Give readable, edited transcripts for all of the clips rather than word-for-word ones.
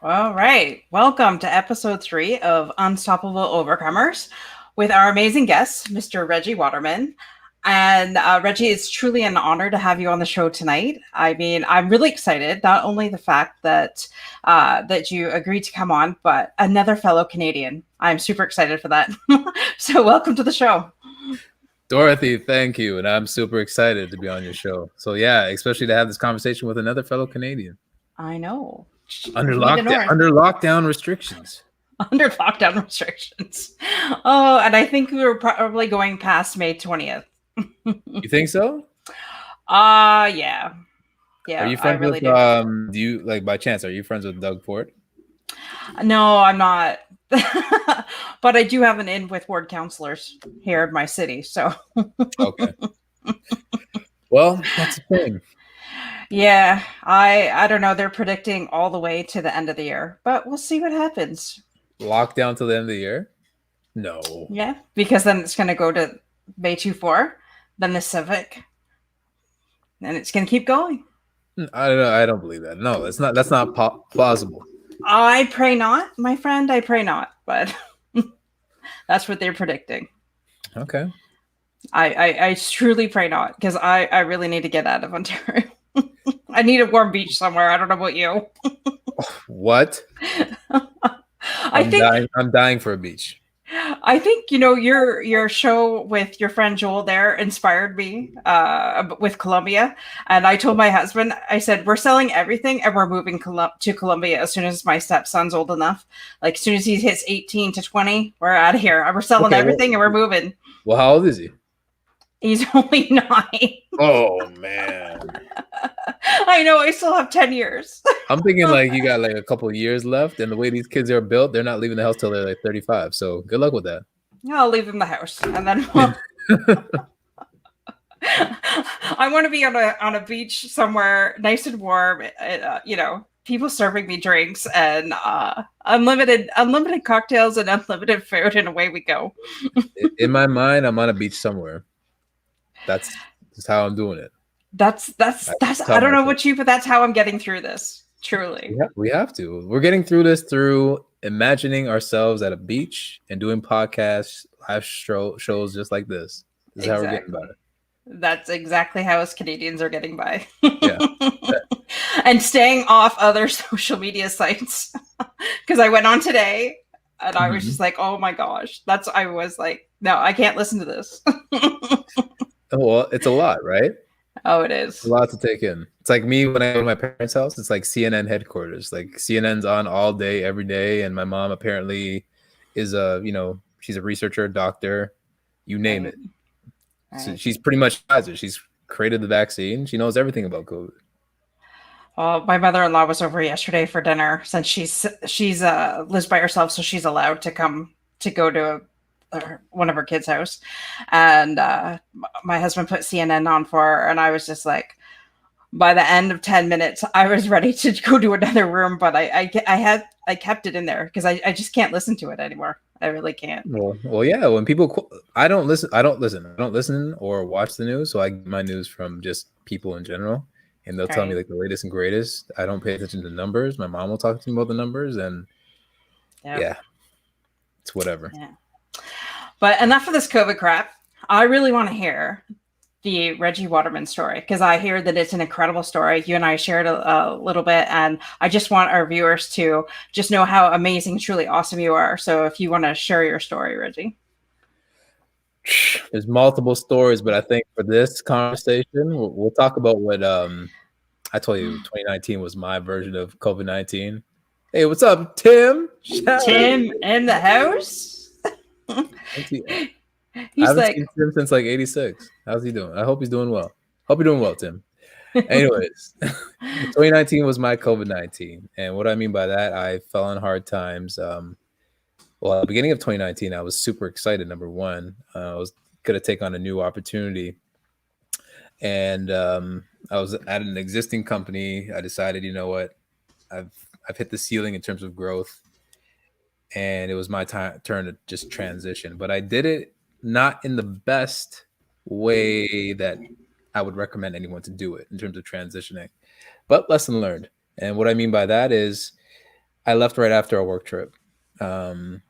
All right. Welcome to episode 3 of Unstoppable Overcomers with our amazing guest, Mr. Reggie Waterman. And Reggie, it's truly an honor to have you on the show tonight. I mean, I'm really excited. Not only the fact that that you agreed to come on, but another fellow Canadian. I'm super excited for that. So, welcome to the show. Dorothy, thank you. And I'm super excited to be on your show. So yeah, especially to have this conversation with another fellow Canadian. I know. Under We the lockdown, North. under lockdown restrictions. Under lockdown restrictions. Oh, and I think we were probably going past May 20th. You think so? Yeah. Yeah, Are you I friends really with do. do you like by chance are you friends with Doug Ford? No, I'm not. But I do have an in with ward counselors here in my city. So, Okay. Well, that's the thing. yeah, I don't know. They're predicting all the way to the end of the year, but we'll see what happens. Lockdown till the end of the year? No. Yeah, because then it's going to go to May 24, then the Civic, and it's going to keep going. I don't know. I don't believe that. No, it's not. That's not plausible. I pray not, my friend. I pray not, but that's what they're predicting. Okay. I truly pray not because I really need to get out of Ontario. I need a warm beach somewhere. I don't know about you. What? I'm dying for a beach. I think your show with your friend Joel there inspired me with Colombia, and I told my husband, I said we're selling everything and we're moving to Colombia as soon as my stepson's old enough. Like as soon as he hits 18 to 20, we're out of here. We're selling everything and we're moving. Well, how old is he? He's only 9. Oh man. I know. I still have 10 years. I'm thinking like you got like a couple of years left, and the way these kids are built, they're not leaving the house till they're like 35. So good luck with that. I'll leave them the house, and then I want to be on a beach somewhere nice and warm. People serving me drinks and unlimited cocktails and unlimited food, and away we go. In my mind, I'm on a beach somewhere. That's just how I'm doing it. That's I don't know what you, but that's how I'm getting through this. Truly. Yeah, we have to. We're getting through this through imagining ourselves at a beach and doing podcasts, live shows just like this. This is how we're getting by. That's exactly how us Canadians are getting by. Yeah. And staying off other social media sites. Because I went on today and I was just like, oh my gosh. I was like, no, I can't listen to this. Well, it's a lot, right? Oh, it is. It's a lot to take in. It's like me when I go to my parents' house. It's like CNN headquarters. Like CNN's on all day, every day. And my mom apparently is she's a researcher, doctor, you name it. Right. So she's pretty much Pfizer. She's created the vaccine. She knows everything about COVID. My mother-in-law was over yesterday for dinner since she's lives by herself, so she's allowed to come to go to one of her kids' house, and my husband put CNN on for her, and I was just like, by the end of 10 minutes, I was ready to go to another room, but I kept it in there because I just can't listen to it anymore. I really can't. Well, yeah. When people, I don't listen or watch the news, so I get my news from just people in general, and they'll tell me like the latest and greatest. I don't pay attention to numbers. My mom will talk to me about the numbers, and yeah, it's whatever. Yeah. But enough of this COVID crap. I really want to hear the Reggie Waterman story because I hear that it's an incredible story. You and I shared a little bit, and I just want our viewers to just know how amazing, truly awesome you are. So if you want to share your story, Reggie. There's multiple stories, but I think for this conversation, we'll talk about what I told you 2019 was my version of COVID-19. Hey, what's up, Tim? Tim in the house? He's like seen Tim since like 86. How's he doing? I hope he's doing well. Hope you're doing well, Tim. Anyways, 2019 was my COVID-19. And what I mean by that, I fell on hard times. Well, at the beginning of 2019, I was super excited. Number one, I was going to take on a new opportunity. And I was at an existing company. I decided, you know what, I've hit the ceiling in terms of growth. And it was my turn to just transition. But I did it not in the best way that I would recommend anyone to do it in terms of transitioning. But lesson learned. And what I mean by that is I left right after a work trip. Um,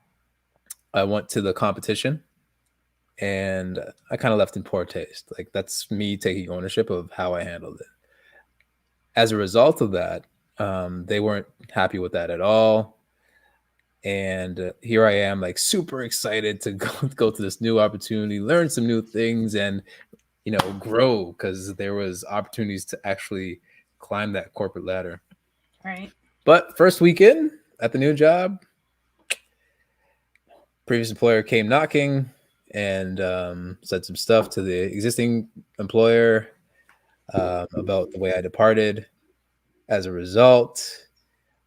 I went to the competition and I kind of left in poor taste. Like that's me taking ownership of how I handled it. As a result of that, they weren't happy with that at all. And here I am, like super excited to go to this new opportunity, learn some new things, and grow because there was opportunities to actually climb that corporate ladder. Right. But first weekend at the new job, previous employer came knocking and said some stuff to the existing employer about the way I departed. As a result,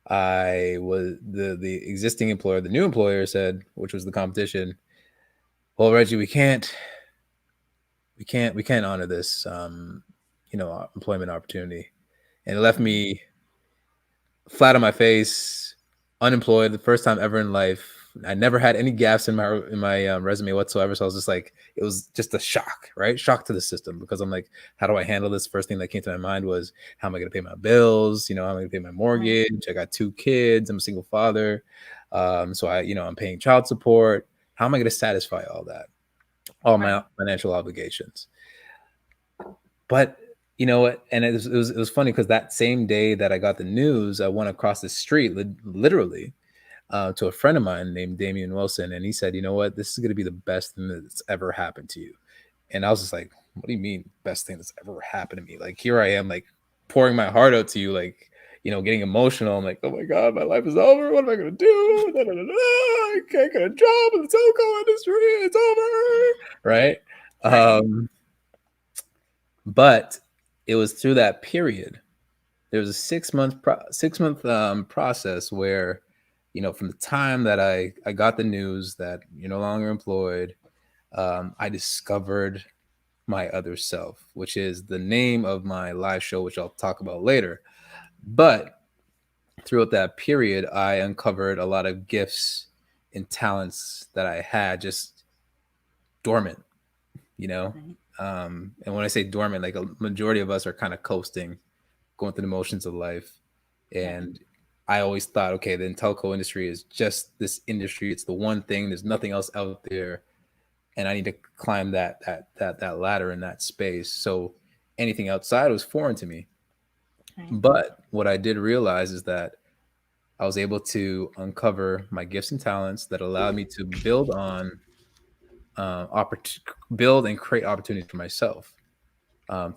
I was the existing employer, the new employer said, which was the competition, well, Reggie, we can't honor this employment opportunity. And it left me flat on my face, unemployed, the first time ever in life. I never had any gaps in my resume whatsoever. So I was just like, it was just a shock, right? Shock to the system because I'm like, how do I handle this? First thing that came to my mind was, how am I going to pay my bills? How am I going to pay my mortgage? I got 2 kids. I'm a single father. So I'm paying child support. How am I going to satisfy all that? All my financial obligations. But you know what? And it was funny because that same day that I got the news, I went across the street, literally, to a friend of mine named Damian Wilson, and he said, "You know what? This is going to be the best thing that's ever happened to you." And I was just like, "What do you mean, best thing that's ever happened to me?" Like here I am, like pouring my heart out to you, like getting emotional. I'm like, "Oh my God, my life is over. What am I going to do? Da, da, da, da. I can't get a job in the telco industry. It's over." Right? But it was through that period. There was a 6-month process where, from the time that I got the news that you're no longer employed, I discovered my other self, which is the name of my live show, which I'll talk about later. But throughout that period, I uncovered a lot of gifts and talents that I had just dormant, and when I say dormant, like a majority of us are kind of coasting, going through the motions of life. And I always thought, okay, the telco industry is just this industry. It's the one thing. There's nothing else out there, and I need to climb that ladder in that space. So anything outside was foreign to me. But what I did realize is that I was able to uncover my gifts and talents that allowed me to build and create opportunities for myself.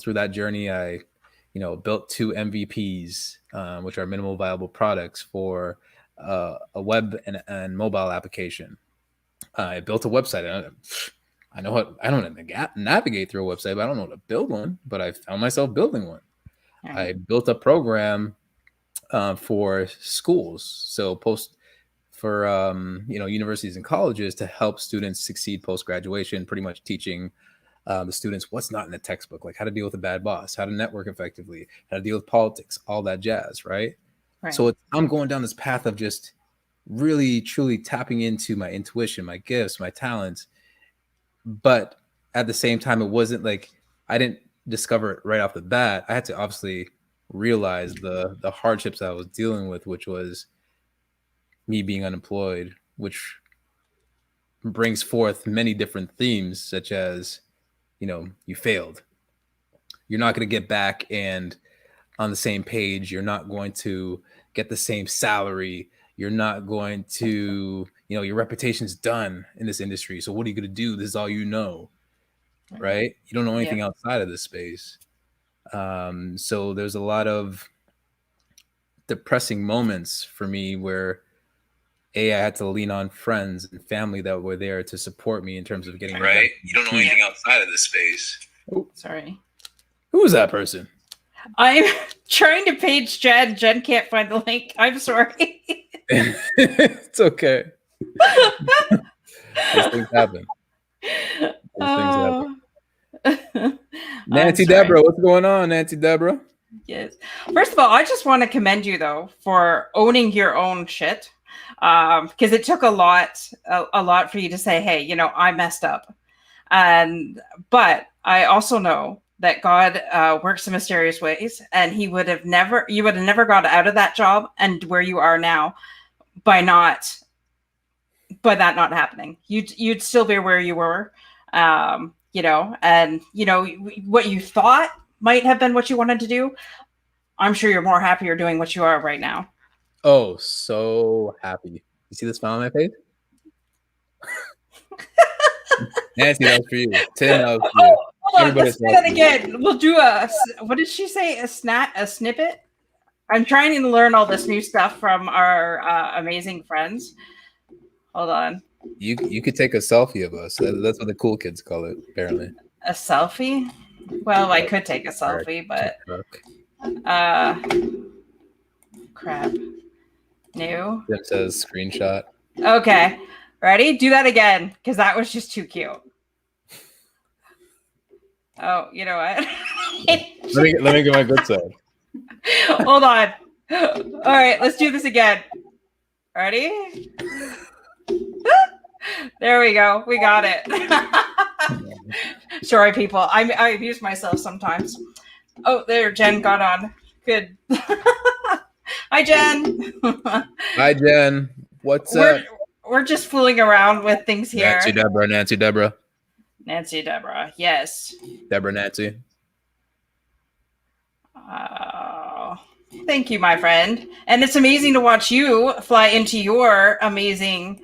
Through that journey, I built 2 MVPs, which are minimal viable products for a web and mobile application. I built a website. I don't navigate through a website, but I don't know how to build one. But I found myself building one. I built a program for schools, so for universities and colleges to help students succeed post graduation. Pretty much teaching the students what's not in the textbook, like how to deal with a bad boss, how to network effectively, how to deal with politics, all that jazz, right? So I'm going down this path of just really, truly tapping into my intuition, my gifts, my talents. But at the same time, it wasn't like I didn't discover it right off the bat. I had to obviously realize the hardships I was dealing with, which was me being unemployed, which brings forth many different themes, such as you failed. You're not going to get back and on the same page. You're not going to get the same salary. You're not going to, your reputation's done in this industry. So what are you going to do? This is all you know, right? You don't know anything outside of this space. So there's a lot of depressing moments for me where I had to lean on friends and family that were there to support me in terms of getting right. You don't know anything outside of this space. Oh, sorry. Who was that person? I'm trying to page Jen. Jen can't find the link. I'm sorry. It's okay. These things happen. Nancy Deborah, what's going on, Nancy Deborah? Yes. First of all, I just want to commend you though for owning your own shit. Because it took a lot for you to say, hey, I messed up. But I also know that God works in mysterious ways, and you would have never got out of that job and where you are now by that not happening. You'd still be where you were, and what you thought might have been what you wanted to do. I'm sure you're more happier doing what you are right now. Oh, so happy. You see the smile on my face? Nancy, that was for you. Tim, that was for you. Hold on, let's say that again. We'll do what did she say? A snippet? I'm trying to learn all this new stuff from our amazing friends. Hold on. You could take a selfie of us. That's what the cool kids call it, apparently. A selfie? Well, I could take a selfie, but crap. New. Tim says screenshot. Okay. Ready? Do that again, because that was just too cute. Oh, you know what? let me get my good side. Hold on. All right, let's do this again. Ready? There we go. We got it. Sorry, people. I abuse myself sometimes. Oh, there, Jen got on. Good. Hi, Jen. Hi, Jen. What's up? We're just fooling around with things here. Nancy Deborah. Yes. Deborah Nancy. Thank you, my friend. And it's amazing to watch you fly into your amazing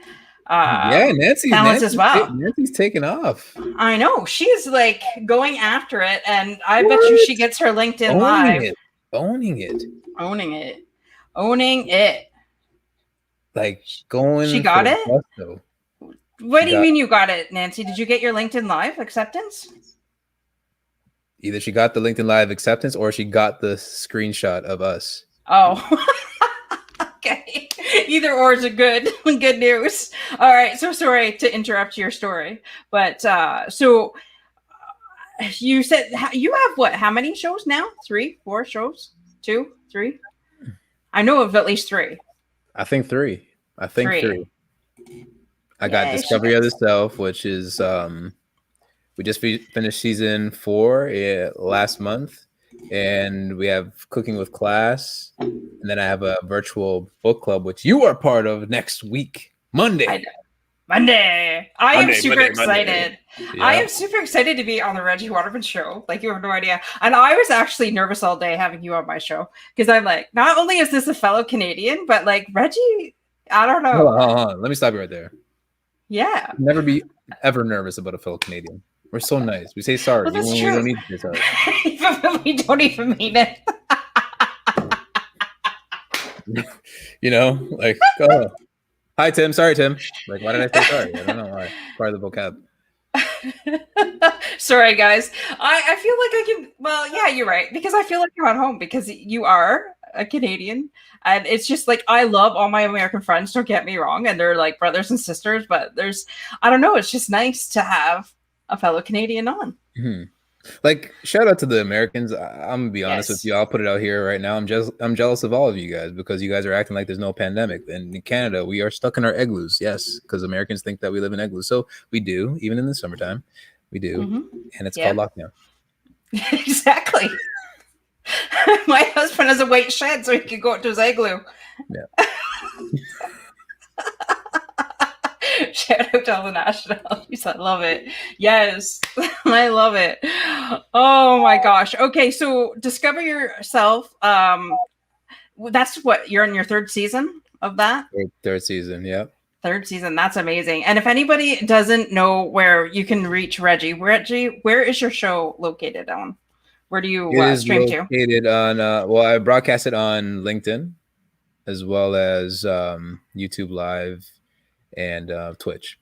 talents as well. Nancy's taking off. I know. She's like going after it, and I bet you she gets her LinkedIn live. Owning it. Like going. She got it? What do you mean you got it, Nancy? Did you get your LinkedIn Live acceptance? Either she got the LinkedIn Live acceptance or she got the screenshot of us. Oh, okay. Either or is a good news. All right. So sorry to interrupt your story, but so you said you have what? How many shows now? 3, 4 shows? 2, 3? I know of at least 3. I think 3. I got Discovery of the Self, which is we just finished season 4 last month, and we have Cooking with Class, and then I have a virtual book club, which you are part of next week, Monday. I am super excited. Yeah. I am super excited to be on the Reggie Waterman show. Like, you have no idea. And I was actually nervous all day having you on my show, because I'm like, not only is this a fellow Canadian, but like Reggie, I don't know. Hold on. Let me stop you right there. Yeah. Never be ever nervous about a fellow Canadian. We're so nice. We say sorry. Well, we don't need to say sorry. We don't even mean it. Like, oh, hi, Tim. Sorry, Tim. Like, why did I say sorry? I don't know why. Part of the vocab. Sorry, guys. I feel like I can. Well, yeah, you're right. Because I feel like you're at home because you are a Canadian. And it's just like, I love all my American friends. Don't get me wrong. And they're like brothers and sisters. But I don't know. It's just nice to have a fellow Canadian on. Mm-hmm. Like, shout out to the Americans. I'm gonna be honest with you. I'll put it out here right now. I'm jealous of all of you guys because you guys are acting like there's no pandemic. And in Canada, we are stuck in our igloos. Yes, because Americans think that we live in igloos. So we do, even in the summertime, we do. Mm-hmm. And it's called lockdown. Exactly. My husband has a white shed so he can go to his igloo. Yeah. Shout out to all the nationalities. I love it. Yes, I love it. Oh my gosh. Okay, so Discover Yourself. That's what, you're in your 3rd season of that? Third season, yeah. 3rd season. That's amazing. And if anybody doesn't know where you can reach Reggie, where is your show located on? Where do you stream to? It is located on, I broadcast it on LinkedIn as well as YouTube Live and Twitch.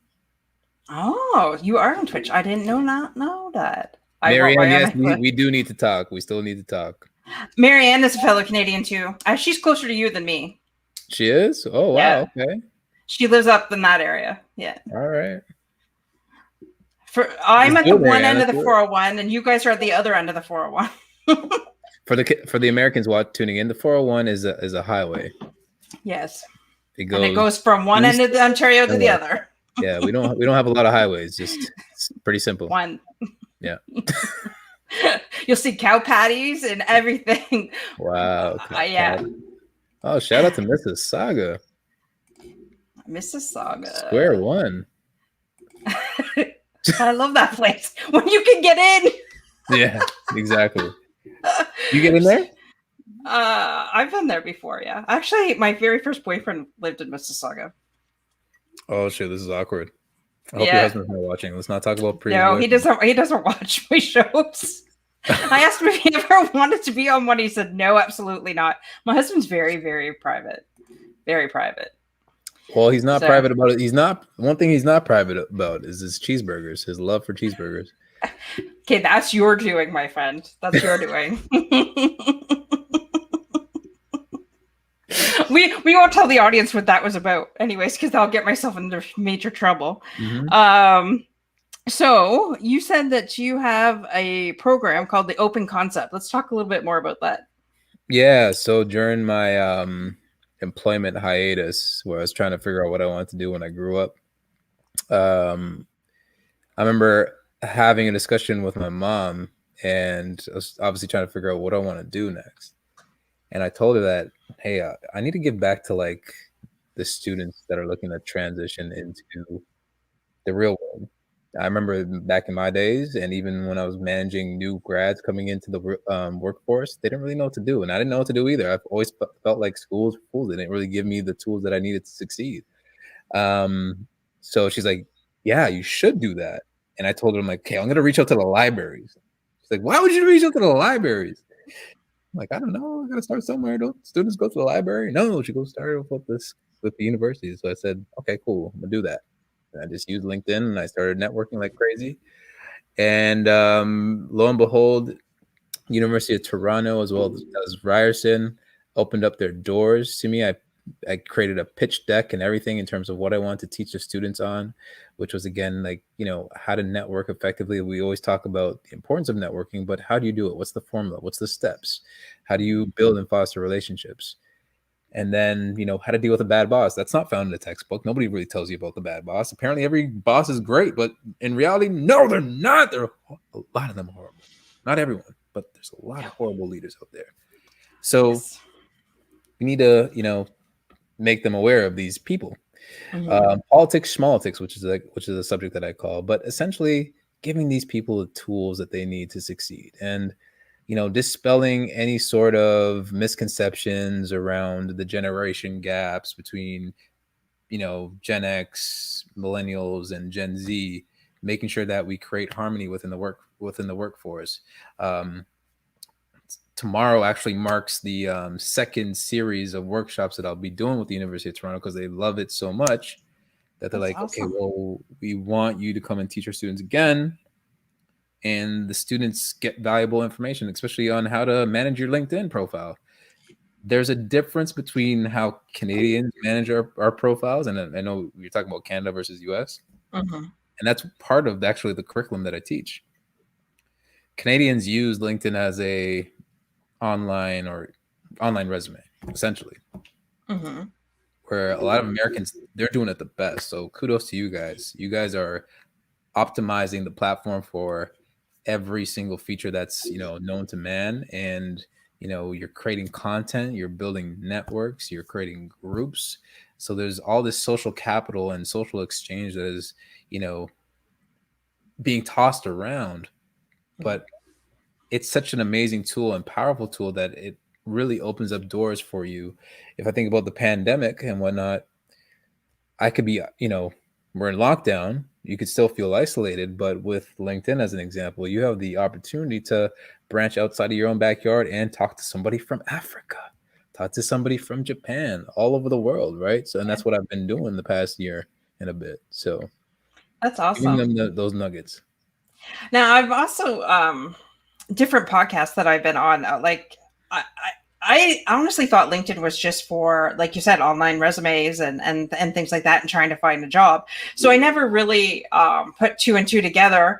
Oh, you are on Twitch. I didn't know that. Marianne, yes, we do need to talk. We still need to talk. Marianne is a fellow Canadian too. She's closer to you than me. She is? Oh, wow. Yeah. Okay. She lives up in that area. Yeah. All right. I'm at the one end of the 401, and you guys are at the other end of the 401. For the Americans tuning in, the 401 is a highway. Yes. It goes from one end of Ontario to the other. Yeah, we don't have a lot of highways. Just it's pretty simple. One. Yeah. You'll see cow patties and everything. Wow. Yeah. Oh, shout out to Mississauga. Mississauga. Square one. I love that place. When you can get in. Yeah, exactly. You get in there? I've been there before, yeah. Actually, my very first boyfriend lived in Mississauga. Oh shit, this is awkward. I hope your Yeah. husband's not watching. Let's not talk about previous. No, he doesn't watch my shows. I asked him if he ever wanted to be on one. He said, no, absolutely not. My husband's very, very private. Very private. Well, he's not private about it. One thing he's not private about is his cheeseburgers, his love for cheeseburgers. Okay, that's your doing, my friend. That's your doing. We won't tell the audience what that was about anyways, because I'll get myself into major trouble. Mm-hmm. So you said that you have a program called the Open Concept. Let's talk a little bit more about that. Yeah, so during my employment hiatus, where I was trying to figure out what I wanted to do when I grew up, I remember having a discussion with my mom, and I was obviously trying to figure out what I want to do next. And I told her that, hey, I need to give back to like the students that are looking to transition into the real world. I remember back in my days, and even when I was managing new grads coming into the workforce, they didn't really know what to do, and I didn't know what to do either. I've always felt like schools didn't really give me the tools that I needed to succeed. So she's like, "Yeah, you should do that." And I told her, I'm like, "Okay, I'm gonna reach out to the libraries." She's like, "Why would you reach out to the libraries?" I'm like, "I don't know. I gotta start somewhere. Don't students go to the library?" No, she goes start with the university. So I said, "Okay, cool. I'm gonna do that." I just used LinkedIn and I started networking like crazy. And lo and behold, University of Toronto as well as Ryerson opened up their doors to me. I created a pitch deck and everything in terms of what I wanted to teach the students on, which was again like, how to network effectively. We always talk about the importance of networking, but how do you do it? What's the formula? What's the steps? How do you build and foster relationships? And then, how to deal with a bad boss. That's not found in a textbook. Nobody really tells you about the bad boss. Apparently, every boss is great, but in reality, no, they're not. A lot of them horrible. Not everyone, but there's a lot of horrible leaders out there. So we need to, make them aware of these people. Mm-hmm. Politics, schmaltics, which is a subject that I call, but essentially giving these people the tools that they need to succeed. And dispelling any sort of misconceptions around the generation gaps between, Gen X, millennials, and Gen Z, making sure that we create harmony within the workforce. Tomorrow actually marks the second series of workshops that I'll be doing with the University of Toronto because they love it so much that they're like, awesome. Okay, well, we want you to come and teach our students again. And the students get valuable information, especially on how to manage your LinkedIn profile. There's a difference between how Canadians manage our profiles. And I know you're talking about Canada versus US. Mm-hmm. And that's part of actually the curriculum that I teach. Canadians use LinkedIn as a online resume, essentially. Mm-hmm. Where a lot of Americans, they're doing it the best. So kudos to you guys. You guys are optimizing the platform for every single feature that's known to man, and you're creating content, you're building networks, you're creating groups. So there's all this social capital and social exchange that is being tossed around, but it's such an amazing tool and powerful tool that it really opens up doors for you. If I think about the pandemic and whatnot, I could be we're in lockdown, you could still feel isolated, but with LinkedIn as an example, you have the opportunity to branch outside of your own backyard and talk to somebody from Africa, talk to somebody from Japan, all over the world, right? So, and that's what I've been doing the past year and a bit. So that's awesome. Giving them those nuggets. Now, I've also different podcasts that I've been on. I honestly thought LinkedIn was just for, like you said, online resumes and things like that and trying to find a job. So I never really put two and two together,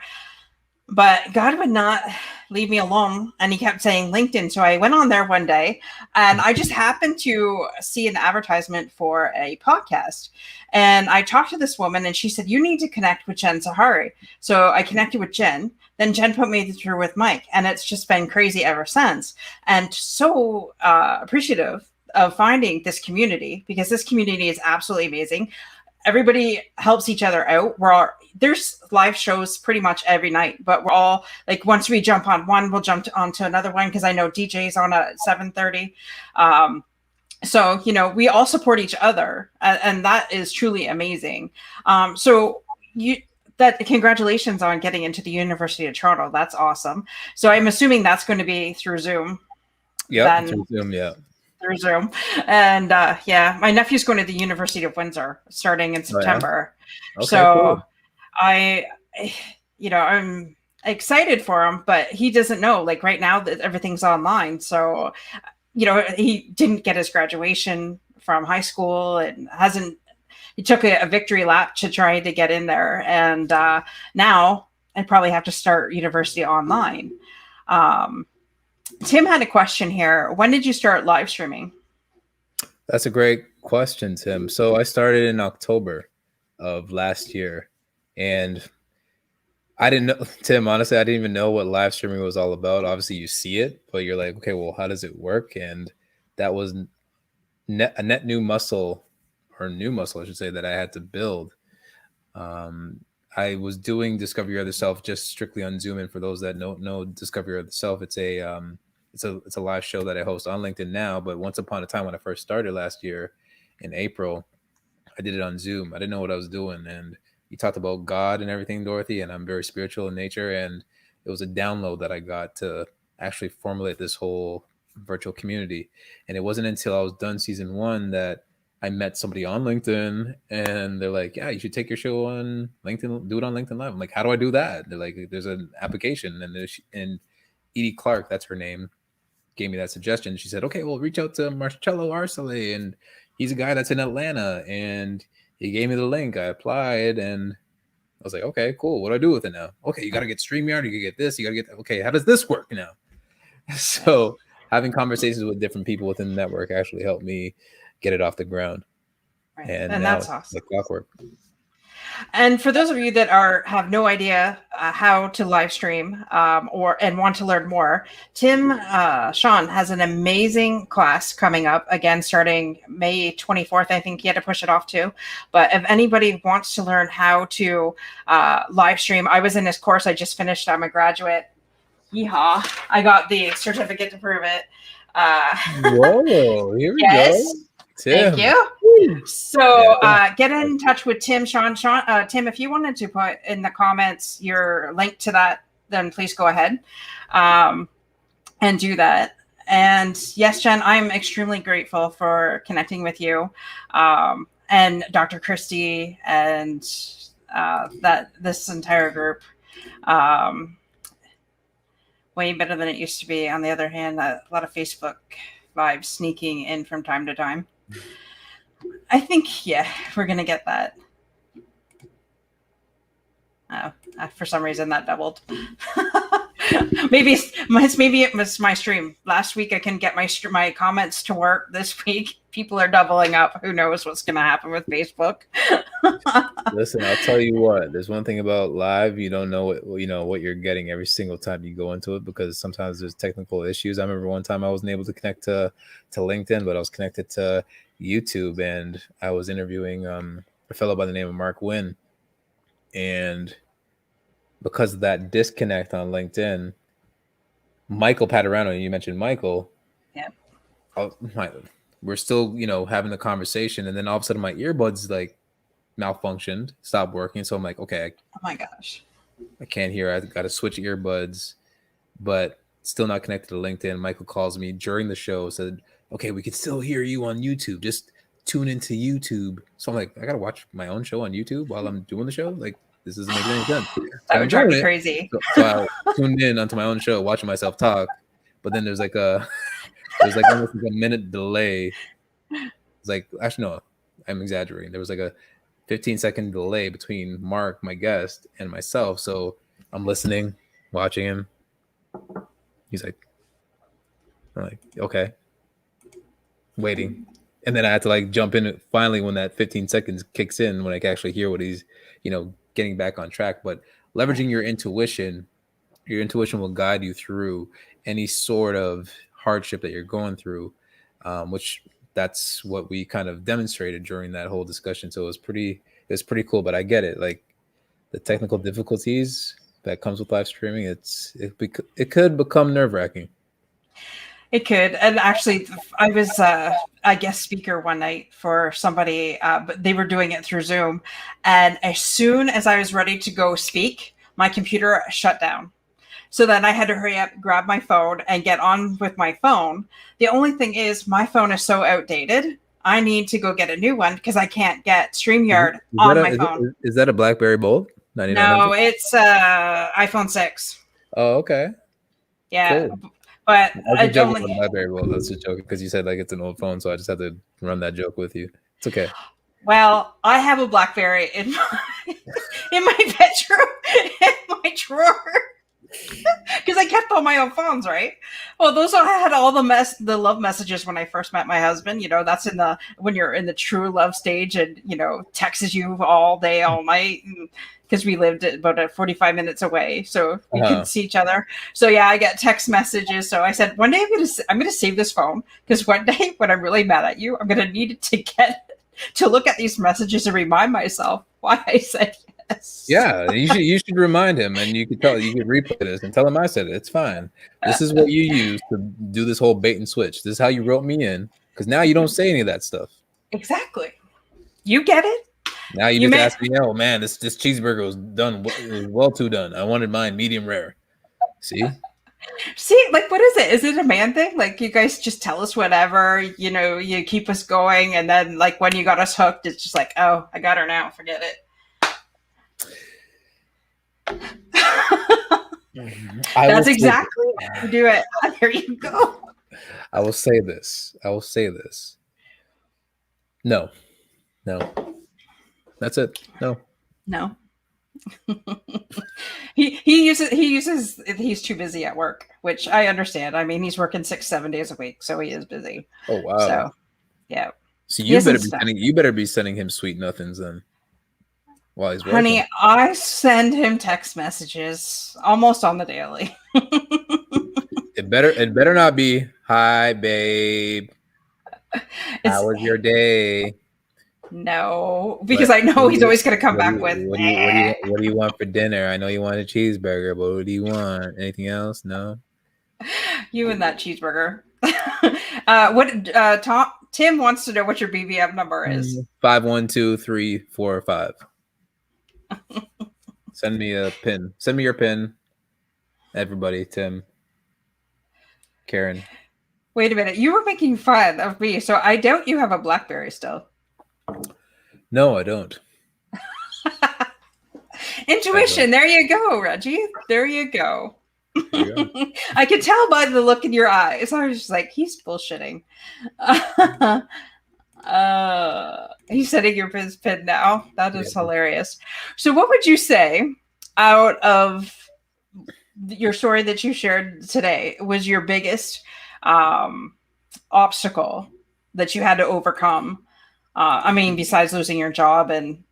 but God would not leave me alone. And he kept saying LinkedIn. So I went on there one day and I just happened to see an advertisement for a podcast. And I talked to this woman and she said, you need to connect with Jen Sahari. So I connected with Jen. then Jen put me through with Mike, and it's just been crazy ever since. And so appreciative of finding this community, because this community is absolutely amazing. Everybody helps each other out. There's live shows pretty much every night, but we're all like, once we jump on one, we'll jump onto another one, because I know DJ's on at 7:30. So, we all support each other, and that is truly amazing. So congratulations on getting into the University of Toronto. That's awesome. So I'm assuming that's going to be through Zoom. Yeah, through Zoom. Yeah, through Zoom. And my nephew's going to the University of Windsor starting in September. Oh, yeah? Okay, so cool. I'm excited for him, but he doesn't know, like, right now that everything's online. So, he didn't get his graduation from high school, and he took a victory lap to try to get in there. And now I probably have to start university online. Tim had a question here. When did you start live streaming? That's a great question, Tim. So I started in October of last year, and I didn't know, Tim, honestly, I didn't even know what live streaming was all about. Obviously you see it, but you're like, okay, well, how does it work? And that was a net new muscle, I should say, that I had to build. I was doing Discover Your Other Self just strictly on Zoom. And for those that don't know Discover Your Other Self, it's a live show that I host on LinkedIn now. But once upon a time, when I first started last year in April, I did it on Zoom. I didn't know what I was doing. And you talked about God and everything, Dorothy, and I'm very spiritual in nature. And it was a download that I got to actually formulate this whole virtual community. And it wasn't until I was done season 1 that I met somebody on LinkedIn, and they're like, yeah, you should take your show on LinkedIn, do it on LinkedIn Live. I'm like, how do I do that? They're like, there's an application. And Edie Clark, that's her name, gave me that suggestion. She said, okay, well, reach out to Marcello Arcele, and he's a guy that's in Atlanta. And he gave me the link. I applied, and I was like, okay, cool. What do I do with it now? Okay, you got to get StreamYard. You can get this. You got to get, okay, how does this work now? So having conversations with different people within the network actually helped me get it off the ground. Right. And that's The awesome. clockwork. And for those of you that have no idea how to live stream and want to learn more, Tim Sean has an amazing class coming up, again, starting May 24th. I think he had to push it off too. But if anybody wants to learn how to live stream, I was in his course. I just finished. I'm a graduate. Yeehaw. I got the certificate to prove it. Whoa, here we go. Tim. Thank you. So get in touch with Tim, Sean. Tim, if you wanted to put in the comments your link to that, then please go ahead and do that. And yes, Jen, I'm extremely grateful for connecting with you and Dr. Christie and this entire group. Way better than it used to be. On the other hand, a lot of Facebook vibes sneaking in from time to time. I think, we're going to get that. For some reason that doubled. maybe it was my stream. Last week I couldn't get my comments to work. This week people are doubling up. Who knows what's going to happen with Facebook? Listen, I'll tell you what. There's one thing about live. You don't know what you're getting every single time you go into it, because sometimes there's technical issues. I remember one time I wasn't able to connect to LinkedIn, but I was connected to YouTube, and I was interviewing a fellow by the name of Mark Wynn, and because of that disconnect on LinkedIn, Michael Paterano, you mentioned Michael. Yeah. We're still, having the conversation, and then all of a sudden my earbuds malfunctioned, stopped working. So I'm like, okay. Oh my gosh. I can't hear. I got to switch earbuds, but still not connected to LinkedIn. Michael calls me during the show, said, okay, we can still hear you on YouTube. Just tune into YouTube. So I'm like, I got to watch my own show on YouTube while I'm doing the show. Like, this doesn't make any sense. That would drive me crazy. So I tuned in onto my own show, watching myself talk. But then there's almost a minute delay. It's like, actually, no, I'm exaggerating. There was a 15-second delay between Mark, my guest, and myself. So I'm listening, watching him. He's like, I'm like, okay, waiting. And then I had to jump in finally when that 15 seconds kicks in, when I can actually hear what he's, getting back on track. But leveraging your intuition your intuition will guide you through any sort of hardship that you're going through, which that's what we kind of demonstrated during that whole discussion. So it was pretty cool. But I get it, like the technical difficulties that comes with live streaming. It could become nerve wracking. It could. And actually, I was a guest speaker one night for somebody, but they were doing it through Zoom. And as soon as I was ready to go speak, my computer shut down. So then I had to hurry up, grab my phone, and get on with my phone. The only thing is, my phone is so outdated. I need to go get a new one because I can't get StreamYard on my phone. Is that a BlackBerry Bold 9900? No, it's iPhone 6. Oh, okay. Yeah. Cool. But I was I just joking don't. about BlackBerry Bold. I was just joking because you said like it's an old phone, so I just had to run that joke with you. It's okay. Well, I have a BlackBerry in my bedroom, in my drawer, because I kept all my old phones, right? Well, those I had all the love messages when I first met my husband. That's when you're in the true love stage, and texts you all day, all night, because we lived about 45 minutes away, so we couldn't see each other. So yeah, I get text messages. So I said, one day I'm gonna save this phone, because one day when I'm really mad at you, I'm gonna need to look at these messages and remind myself why I said yes. Yeah, you should remind him, and you could replay this and tell him I said it. It's fine. This is what you use to do this whole bait and switch. This is how you wrote me in, because now you don't say any of that stuff. Exactly. You get it? Now you just ask me, oh man, this cheeseburger was done. It was well too done. I wanted mine medium rare. See, like, what is it? Is it a man thing? Like, you guys just tell us whatever, you keep us going, and then like when you got us hooked, it's just like, oh, I got her now. Forget it. That's exactly how you do it. There you go. I will say this. No. That's it. No. He's too busy at work, which I understand. I mean, he's working 6-7 days a week, so he is busy. Oh wow. So yeah. So you better be sending him sweet nothings then while he's working. Honey, I send him text messages almost on the daily. It better not be, hi babe. How was your day? No, because I know he's always going to come back with. What do you want for dinner? I know you want a cheeseburger, but what do you want? Anything else? No. You and that cheeseburger. Tim wants to know what your BBM number is. 512345. Send me a pin. Send me your pin. Everybody, Tim, Karen. Wait a minute. You were making fun of me, so I doubt you have a BlackBerry still. No, I don't. Intuition. There you go, Reggie. There you go. I could tell by the look in your eyes. I was just like, he's bullshitting. He's setting your pin now. That is hilarious. So what would you say out of your story that you shared today was your biggest obstacle that you had to overcome? I mean, besides losing your job and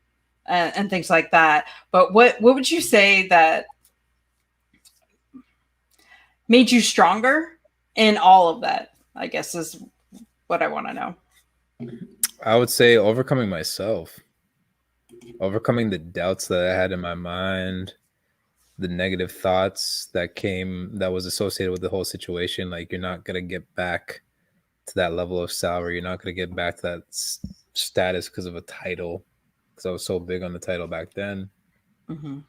things like that, but what would you say that made you stronger in all of that? I guess is what I want to know. I would say overcoming myself, overcoming the doubts that I had in my mind, the negative thoughts that was associated with the whole situation. Like, you're not going to get back to that level of salary. You're not going to get back to that status because of a title, because I was so big on the title back then. Mm-hmm.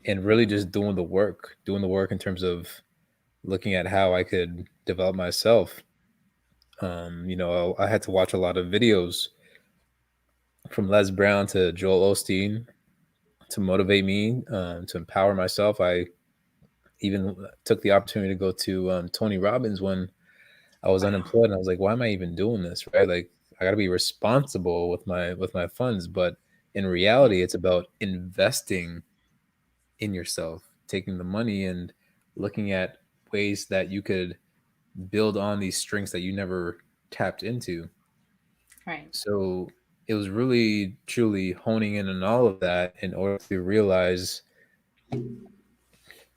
And really just doing the work in terms of looking at how I could develop myself. I had to watch a lot of videos from Les Brown to Joel Osteen to motivate me, to empower myself. I even took the opportunity to go to Tony Robbins when I was unemployed, and I was like, why am I even doing this? Right? Like, I got to be responsible with my funds. But in reality, it's about investing in yourself, taking the money and looking at ways that you could build on these strengths that you never tapped into. Right. So it was really truly honing in on all of that in order to realize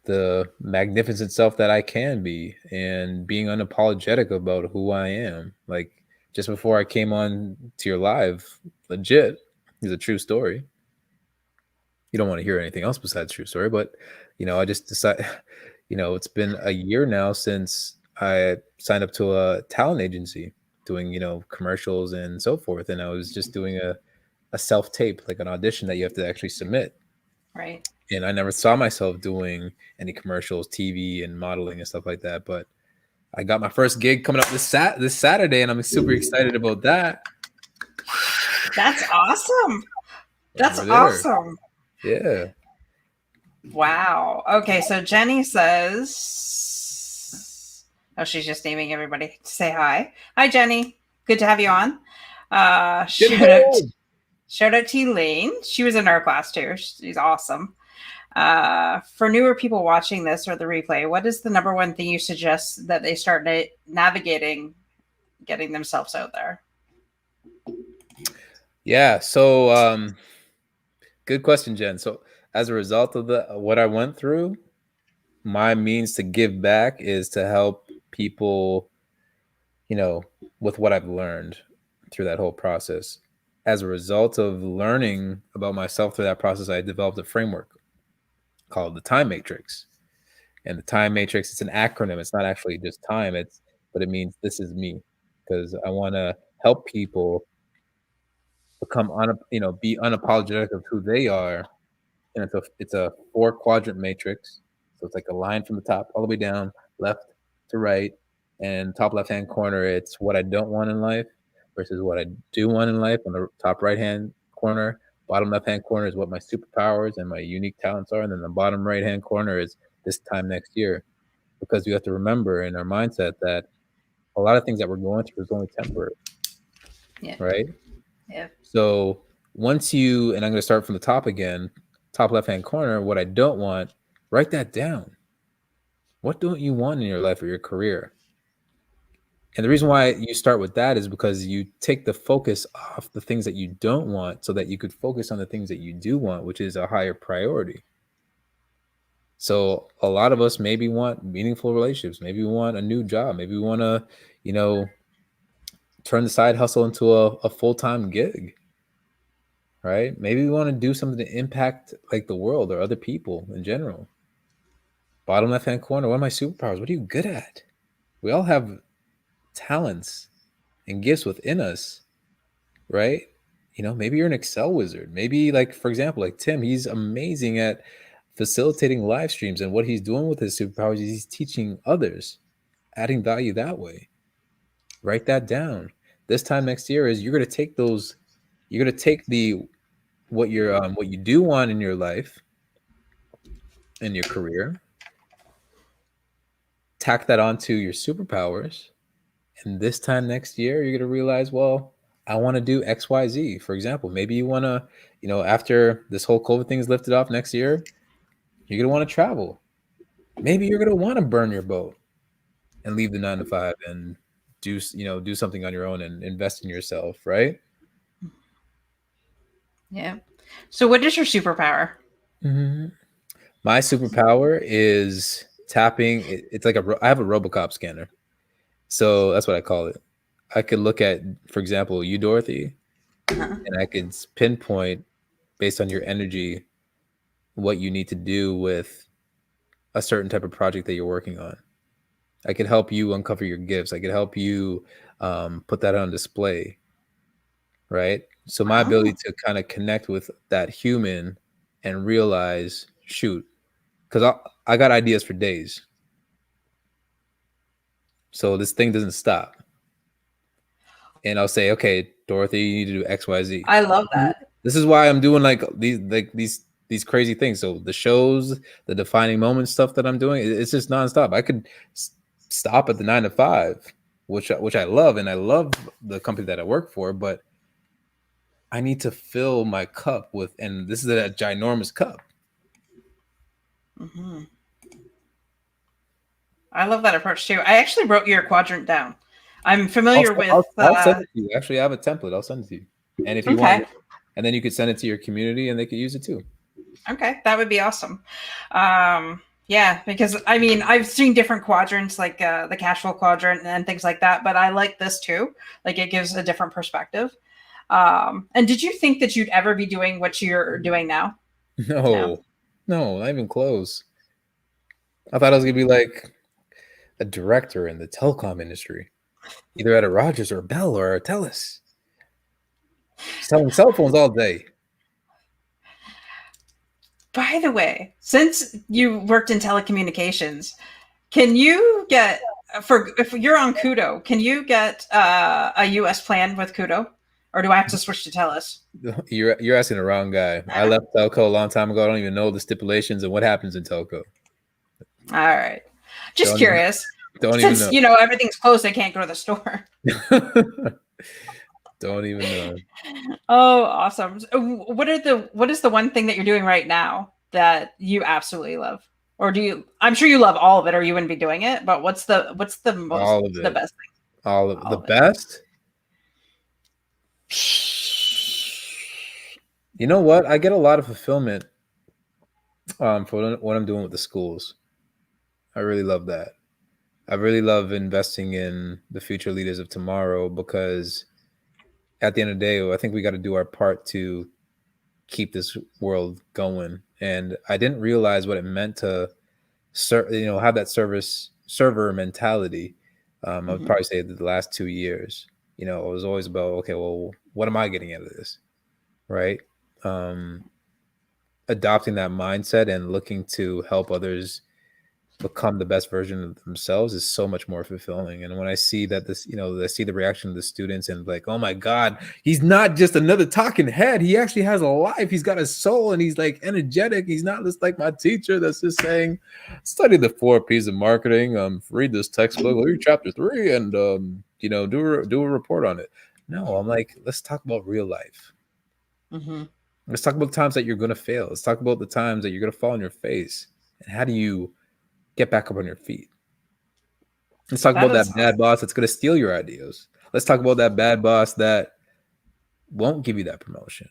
the magnificent self that I can be and being unapologetic about who I am. Like just before I came on to your live, legit is a true story. You don't want to hear anything else besides true story, but I just decided, it's been a year now since I signed up to a talent agency doing, commercials and so forth. And I was just doing a self tape, like an audition that you have to actually submit. Right. And I never saw myself doing any commercials, TV and modeling and stuff like that. But I got my first gig coming up this Saturday, and I'm super excited about that. That's awesome. That's We're there. awesome. Yeah. Wow. Okay, so Jenny says, oh, she's just naming everybody to say hi. Hi, Jenny. Good to have you on. Shout out to Elaine. She was in our class too. She's awesome. For newer people watching this or the replay, what is the number one thing you suggest that they start navigating getting themselves out there? Yeah. So, good question, Jen. So as a result of what I went through, my means to give back is to help people, with what I've learned through that whole process. As a result of learning about myself through that process, I developed a framework called the Time Matrix. And the Time Matrix, it's an acronym. It's not actually just time, but it means this is me, because I want to help people become be unapologetic of who they are. And it's a 4-quadrant matrix. So it's like a line from the top all the way down, left to right, and top left-hand corner, it's what I don't want in life versus what I do want in life on the top right-hand corner. Bottom left-hand corner is what my superpowers and my unique talents are. And then the bottom right-hand corner is this time next year. Because you have to remember in our mindset that a lot of things that we're going through is only temporary. Yeah. Right? Yeah. So once and I'm going to start from the top again, top left-hand corner, what I don't want, write that down. What don't you want in your life or your career? And the reason why you start with that is because you take the focus off the things that you don't want so that you could focus on the things that you do want, which is a higher priority. So a lot of us maybe want meaningful relationships. Maybe we want a new job. Maybe we want to, turn the side hustle into a full-time gig, right? Maybe we want to do something to impact like the world or other people in general. Bottom left-hand corner, what are my superpowers? What are you good at? We all have talents and gifts within us, right? Maybe you're an Excel wizard. Maybe, like, for example, like Tim, he's amazing at facilitating live streams, and what he's doing with his superpowers is he's teaching others, adding value that way. Write that down. This time next year is you're going to take what you do want in your life, in your career, tack that onto your superpowers. And this time next year, you're going to realize, well, I want to do X, Y, Z. For example, maybe you want to, after this whole COVID thing is lifted off next year, you're going to want to travel. Maybe you're going to want to burn your boat and leave the 9-to-5 and do something on your own and invest in yourself, right? Yeah. So what is your superpower? Mm-hmm. My superpower is tapping. It's like I have a RoboCop scanner. So that's what I call it. I could look at, for example, you, Dorothy, and I could pinpoint based on your energy what you need to do with a certain type of project that you're working on. I could help you uncover your gifts. I could help you put that on display, right? So my ability to kind of connect with that human and realize, shoot, because I got ideas for days. So this thing doesn't stop. And I'll say, okay, Dorothy, you need to do X, Y, Z. I love that. This is why I'm doing these crazy things. So the shows, the defining moment stuff that I'm doing, it's just nonstop. I could stop at the 9-to-5, which I love, and I love the company that I work for, but I need to fill my cup with, and this is a ginormous cup. Mm-hmm. I love that approach too. I actually wrote your quadrant down. I'm familiar with. I'll send it to you. Actually, I have a template. I'll send it to you, and if you want, and then you could send it to your community, and they could use it too. Okay, that would be awesome. Yeah, because I mean, I've seen different quadrants, like the casual quadrant and things like that, but I like this too. Like it gives a different perspective. And did you think that you'd ever be doing what you're doing now? No, no, not even close. I thought I was gonna be like a director in the telecom industry, either at a Rogers or a Bell or a Telus, selling cell phones all day. By the way, since you worked in telecommunications, can you get for if you're on Kudo, can you get a US plan with Kudo? Or do I have to switch to Telus? You're asking the wrong guy. I left telco a long time ago. I don't even know the stipulations and what happens in telco. All right. Just Don't curious. Don't Since, even know. Everything's closed, I can't go to the store. Don't even know. Oh, awesome. What is the one thing that you're doing right now that you absolutely love? Or I'm sure you love all of it or you wouldn't be doing it, but what's the All of the it. best thing? All of All the of it. best. You know what? I get a lot of fulfillment for what I'm doing with the schools. I really love that. I really love investing in the future leaders of tomorrow because at the end of the day, I think we got to do our part to keep this world going. And I didn't realize what it meant to have that server mentality. I would probably say the last 2 years, it was always about, okay, well, what am I getting out of this? Right. Adopting that mindset and looking to help others become the best version of themselves is so much more fulfilling. And when I see that I see the reaction of the students and like, oh my God, he's not just another talking head. He actually has a life. He's got a soul and he's like energetic. He's not just like my teacher that's just saying, study the 4 P's of marketing, read this textbook, read chapter 3 and, do a report on it. No, I'm like, let's talk about real life. Mm-hmm. Let's talk about the times that you're going to fail. Let's talk about the times that you're going to fall on your face. And how do you get back up on your feet? Let's talk about that bad boss that's going to steal your ideas. Let's talk about that bad boss that won't give you that promotion,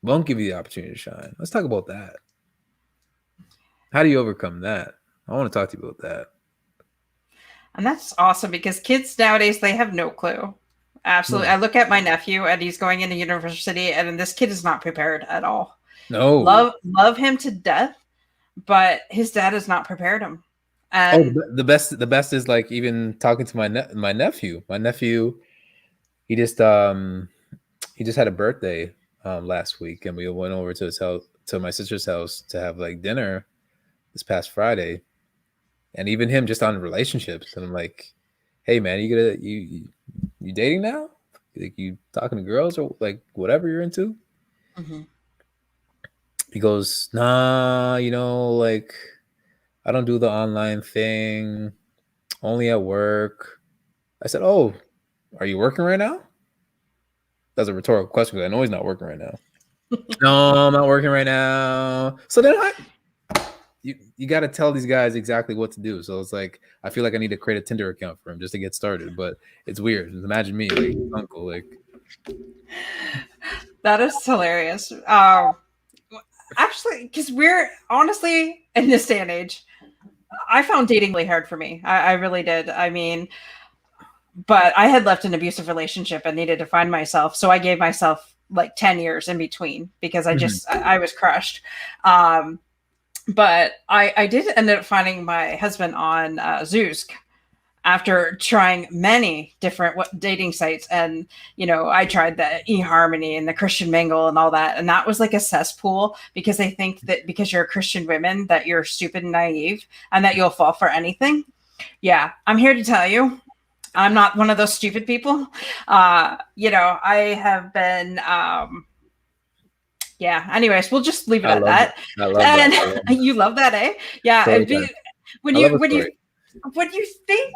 won't give you the opportunity to shine. Let's talk about that. How do you overcome that? I want to talk to you about that. And that's awesome because kids nowadays, they have no clue. Absolutely. I look at my nephew and he's going into university and this kid is not prepared at all. No. Love him to death, but his dad has not prepared him. And the best is like even talking to my nephew. My nephew, he just had a birthday last week and we went over to his house, to my sister's house to have like dinner this past Friday. And even him just on relationships. And I'm like, hey man, you dating now? Like you talking to girls or like whatever you're into? Mm-hmm. He goes, nah, like I don't do the online thing, only at work. I said, oh, are you working right now? That's a rhetorical question because I know he's not working right now. No, I'm not working right now. So then you got to tell these guys exactly what to do. So it's like, I feel like I need to create a Tinder account for him just to get started. But it's weird. Imagine me, like uncle, like. That is hilarious. Actually, because we're honestly in this day and age, I found dating really hard for me. I really did. I mean, but I had left an abusive relationship and needed to find myself. So I gave myself like 10 years in between because I was crushed. But I did end up finding my husband on Zoosk after trying many different dating sites. And, I tried the eHarmony and the Christian Mingle and all that. And that was like a cesspool because they think that because you're a Christian woman that you're stupid and naive and that you'll fall for anything. Yeah, I'm here to tell you, I'm not one of those stupid people. I have been... yeah. Anyways, we'll just leave it at that. I love that. You love that, eh? Yeah. When you think,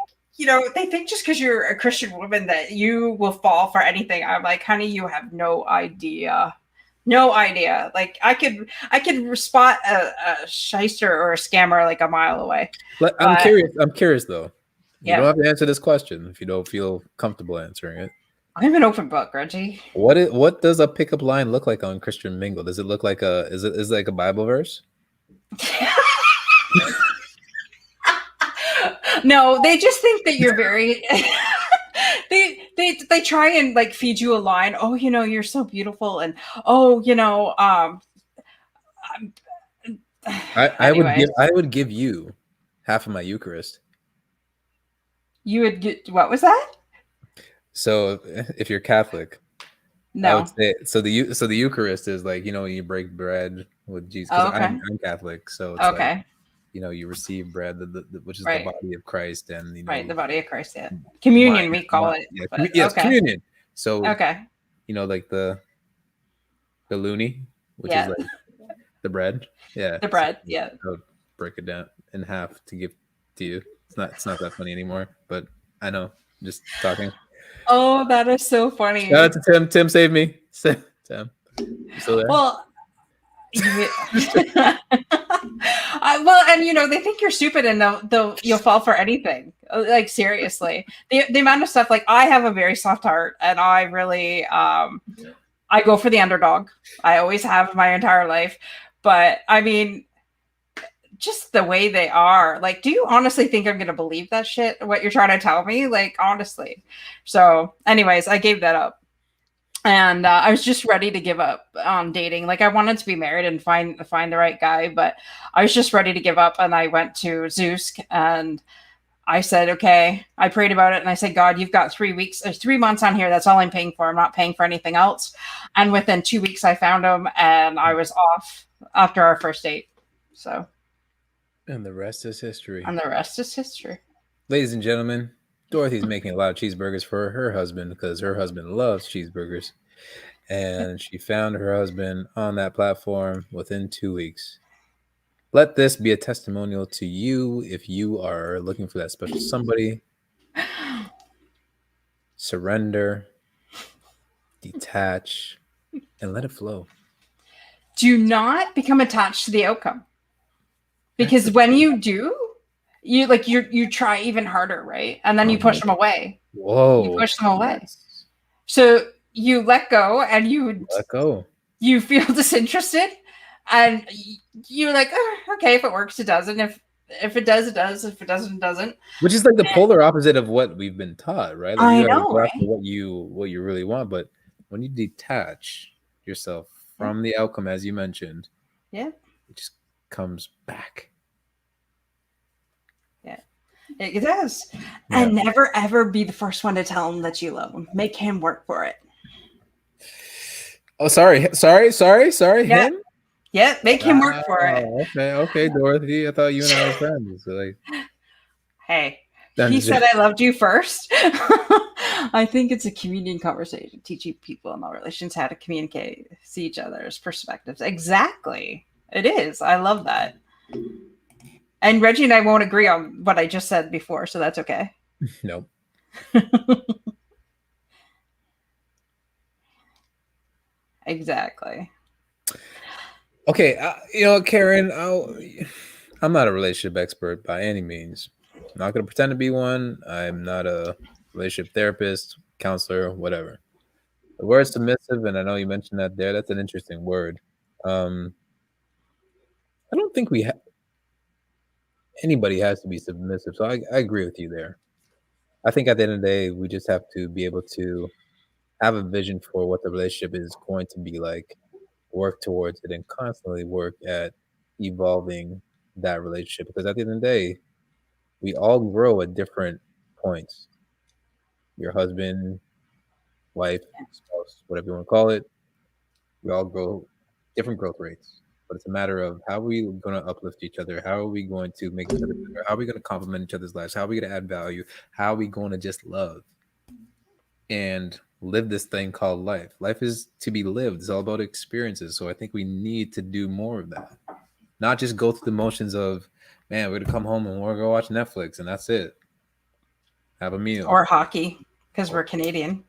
they think just because you're a Christian woman that you will fall for anything. I'm like, honey, you have no idea. No idea. Like I could spot a shyster or a scammer like a mile away. I'm curious though. You Yeah. don't have to answer this question if you don't feel comfortable answering it. I'm an open book, Reggie. What does a pickup line look like on Christian Mingle? Does it look like is it like a Bible verse? No, they just think that you're very. They try and like feed you a line. Oh, you're so beautiful, and oh, I Anyways, would give you half of my Eucharist. you would get what was that? So if you're Catholic, I No. would say so the Eucharist is like you break bread with Jesus because Oh, okay. I'm Catholic, so it's like Okay. you receive bread, which is Right. the body of Christ, and Right, the body of Christ. Yeah, communion wine, we call it. yeah, But yes, okay. communion. So Okay. like the loony, which is Yeah. like the bread. Yeah, The bread. so Yeah. I would break it down in half to give to you. It's not that funny anymore, but I know. I'm just talking. Oh, that is so funny. Shout out to Tim. Tim saved me. Tim, you still there? Well, well, and they think you're stupid, and you'll fall for anything. Like seriously, the amount of stuff. Like I have a very soft heart, and I really I go for the underdog. I always have my entire life, but I mean, just the way they are. Like, do you honestly think I'm going to believe that shit? What you're trying to tell me? Like, honestly. So, anyways, I gave that up. And I was just ready to give up on dating. Like I wanted to be married and find the right guy, but I was just ready to give up. And I went to Zeus and I said, okay, I prayed about it. And I said, God, you've got 3 weeks, there's 3 months on here. That's all I'm paying for. I'm not paying for anything else. And within 2 weeks, I found him and I was off after our first date. So. And the rest is history. And the rest is history. Ladies and gentlemen, Dorothy's making a lot of cheeseburgers for her husband because her husband loves cheeseburgers. And she found her husband on that platform within 2 weeks. Let this be a testimonial to you if you are looking for that special somebody. Surrender, detach, and let it flow. Do not become attached to the outcome. Because when you do, you try even harder, right? And then you push them away. Whoa. You push them away. So you let go and let go. You feel disinterested and you're like, oh, okay, if it works, it does. And if it does, it does. If it doesn't, it doesn't. Which is like the polar opposite of what we've been taught, right? Like I you gotta know, go right? after what you really want. But when you detach yourself from the outcome, as you mentioned, yeah, it just comes back. Yeah, it does. Yeah. And never ever be the first one to tell him that you love him. Make him work for it. Oh, sorry. Yeah. Him? Yeah, make him work for it. Okay, Dorothy. I thought you and I were friends. So like, hey, he said I loved you first. I think it's a communion conversation, teaching people in all relations how to communicate, see each other's perspectives. Exactly. It is. I love that. And Reggie and I won't agree on what I just said before, so that's okay. Nope. Exactly. Okay, Karen, I'm not a relationship expert by any means. I'm not going to pretend to be one. I'm not a relationship therapist, counselor, whatever. The word submissive, and I know you mentioned that there, that's an interesting word. I don't think anybody has to be submissive, so I agree with you there. I think at the end of the day, we just have to be able to have a vision for what the relationship is going to be like, work towards it, and constantly work at evolving that relationship. Because at the end of the day, we all grow at different points. Your husband, wife, spouse, whatever you want to call it, we all grow different growth rates. But it's a matter of how are we going to uplift each other? How are we going to make each other better? How are we going to complement each other's lives? How are we going to add value? How are we going to just love and live this thing called life? Life is to be lived. It's all about experiences. So I think we need to do more of that. Not just go through the motions of, man, we're going to come home and we're going to go watch Netflix and that's it. Have a meal. Or hockey, because we're Canadian.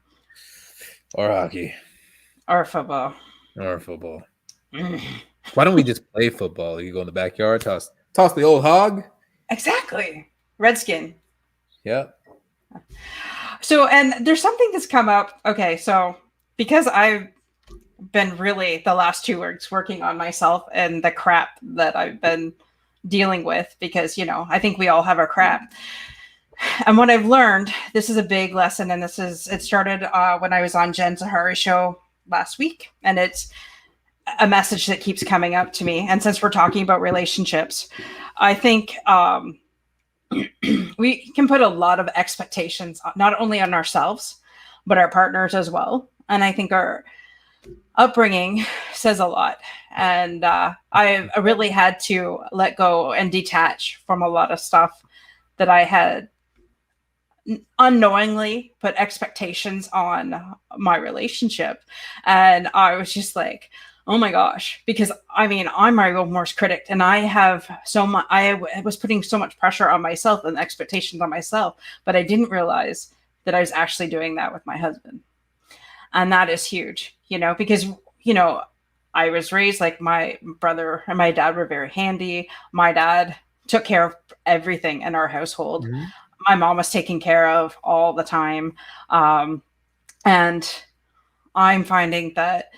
Or hockey. Or football. Why don't we just play football? You go in the backyard, toss the old hog. Exactly. Redskin. Yeah. So, and there's something that's come up. Okay, so because I've been really the last 2 weeks working on myself and the crap that I've been dealing with, because I think we all have our crap. And what I've learned, this is a big lesson, and it started when I was on Jen Zahari's show last week, and it's a message that keeps coming up to me. And since we're talking about relationships, I think we can put a lot of expectations not only on ourselves but our partners as well. And I think our upbringing says a lot. And I really had to let go and detach from a lot of stuff that I had unknowingly put expectations on my relationship. And I was just like, oh my gosh, because I mean, I'm my own worst critic, and I have so much, I was putting so much pressure on myself and expectations on myself, but I didn't realize that I was actually doing that with my husband. And that is huge, because, I was raised like my brother and my dad were very handy. My dad took care of everything in our household. Mhm. My mom was taken care of all the time. And I'm finding that,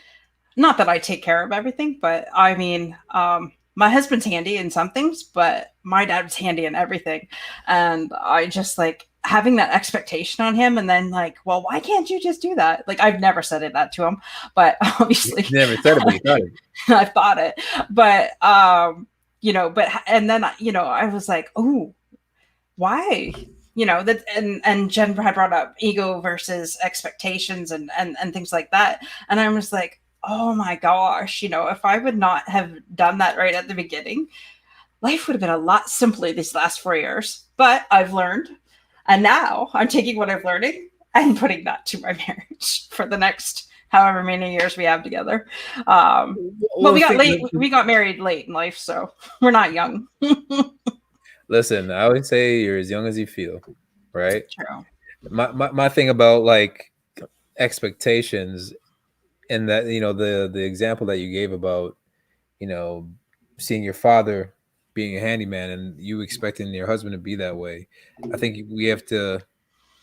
not that I take care of everything, but I mean, my husband's handy in some things, but my dad was handy in everything. And I just like having that expectation on him, and then like, well, why can't you just do that? Like, I've never said that to him, but obviously You never said it, but you thought it. I've thought it. But and then I was like, oh, why? That, and Jen had brought up ego versus expectations and things like that. And I was like, oh my gosh, if I would not have done that right at the beginning, life would have been a lot simpler these last 4 years. But I've learned, and now I'm taking what I'm learning and putting that to my marriage for the next however many years we have together. But we got married late in life, so we're not young. Listen, I always say you're as young as you feel, right? True. My thing about like expectations, and that the example that you gave about seeing your father being a handyman and you expecting your husband to be that way. I think we have to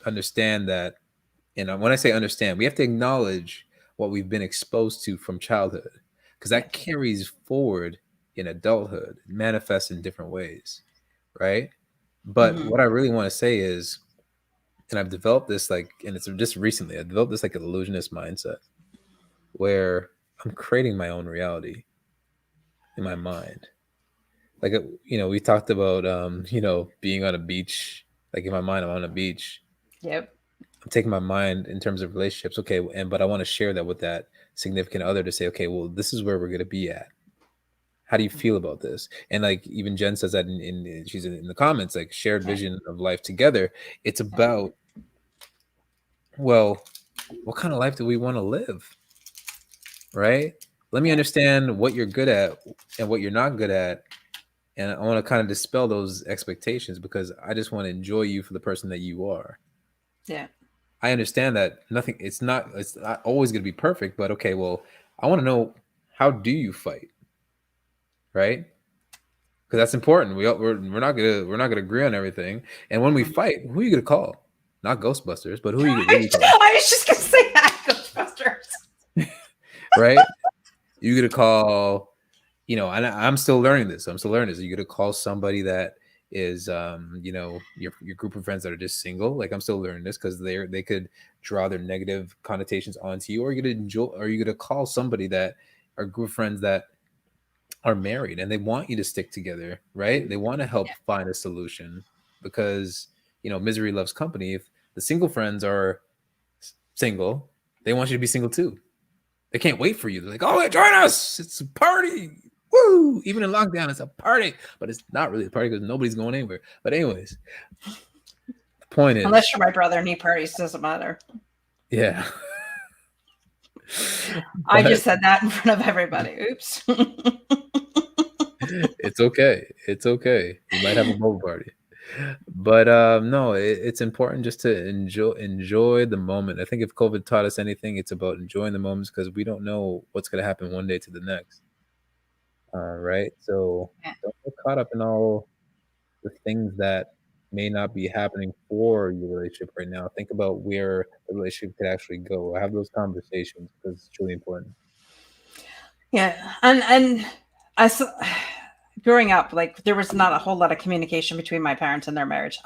understand that, and when I say understand, we have to acknowledge what we've been exposed to from childhood, because that carries forward in adulthood, it manifests in different ways, right? But what I really want to say is, and I've developed this and it's just recently, I developed this like illusionist mindset where I'm creating my own reality in my mind. Like, we talked about, being on a beach. Like in my mind, I'm on a beach. Yep. I'm taking my mind in terms of relationships. Okay. But I want to share that with that significant other to say, okay, well, this is where we're going to be at. How do you feel about this? And like, even Jen says that she's in the comments, like shared vision of life together. It's about, well, what kind of life do we want to live? Right. Let me understand what you're good at and what you're not good at. And I want to kind of dispel those expectations, because I just want to enjoy you for the person that you are. Yeah. I understand that it's not always going to be perfect, but okay, well, I want to know, how do you fight? Right? Because that's important. We're not gonna agree on everything. And when we fight, who are you gonna call? Not Ghostbusters, but what are you calling? I was just gonna say that, Ghostbusters. Right? You're gonna call, and I'm still learning this. You're gonna call somebody that is your group of friends that are just single. Like, I'm still learning this, because they could draw their negative connotations onto you. Or you're gonna call somebody that are a group of friends that are married and they want you to stick together, right? They want to help find a solution, because misery loves company. If the single friends are single, they want you to be single too. They can't wait for you. They're like, oh, join us, it's a party. Woo! Even in lockdown, it's a party, but it's not really a party because nobody's going anywhere. But anyways, the point is, unless you're my brother, knee parties doesn't matter. Yeah. I just said that in front of everybody. Oops. It's okay. It's okay. You might have a bubble party. But no, it's important just to enjoy the moment. I think if COVID taught us anything, it's about enjoying the moments, because we don't know what's going to happen one day to the next. Right? So don't get caught up in all the things that may not be happening for your relationship right now. Think about where the relationship could actually go. Have those conversations because it's truly important. Yeah, and I growing up, like there was not a whole lot of communication between my parents and their marriage.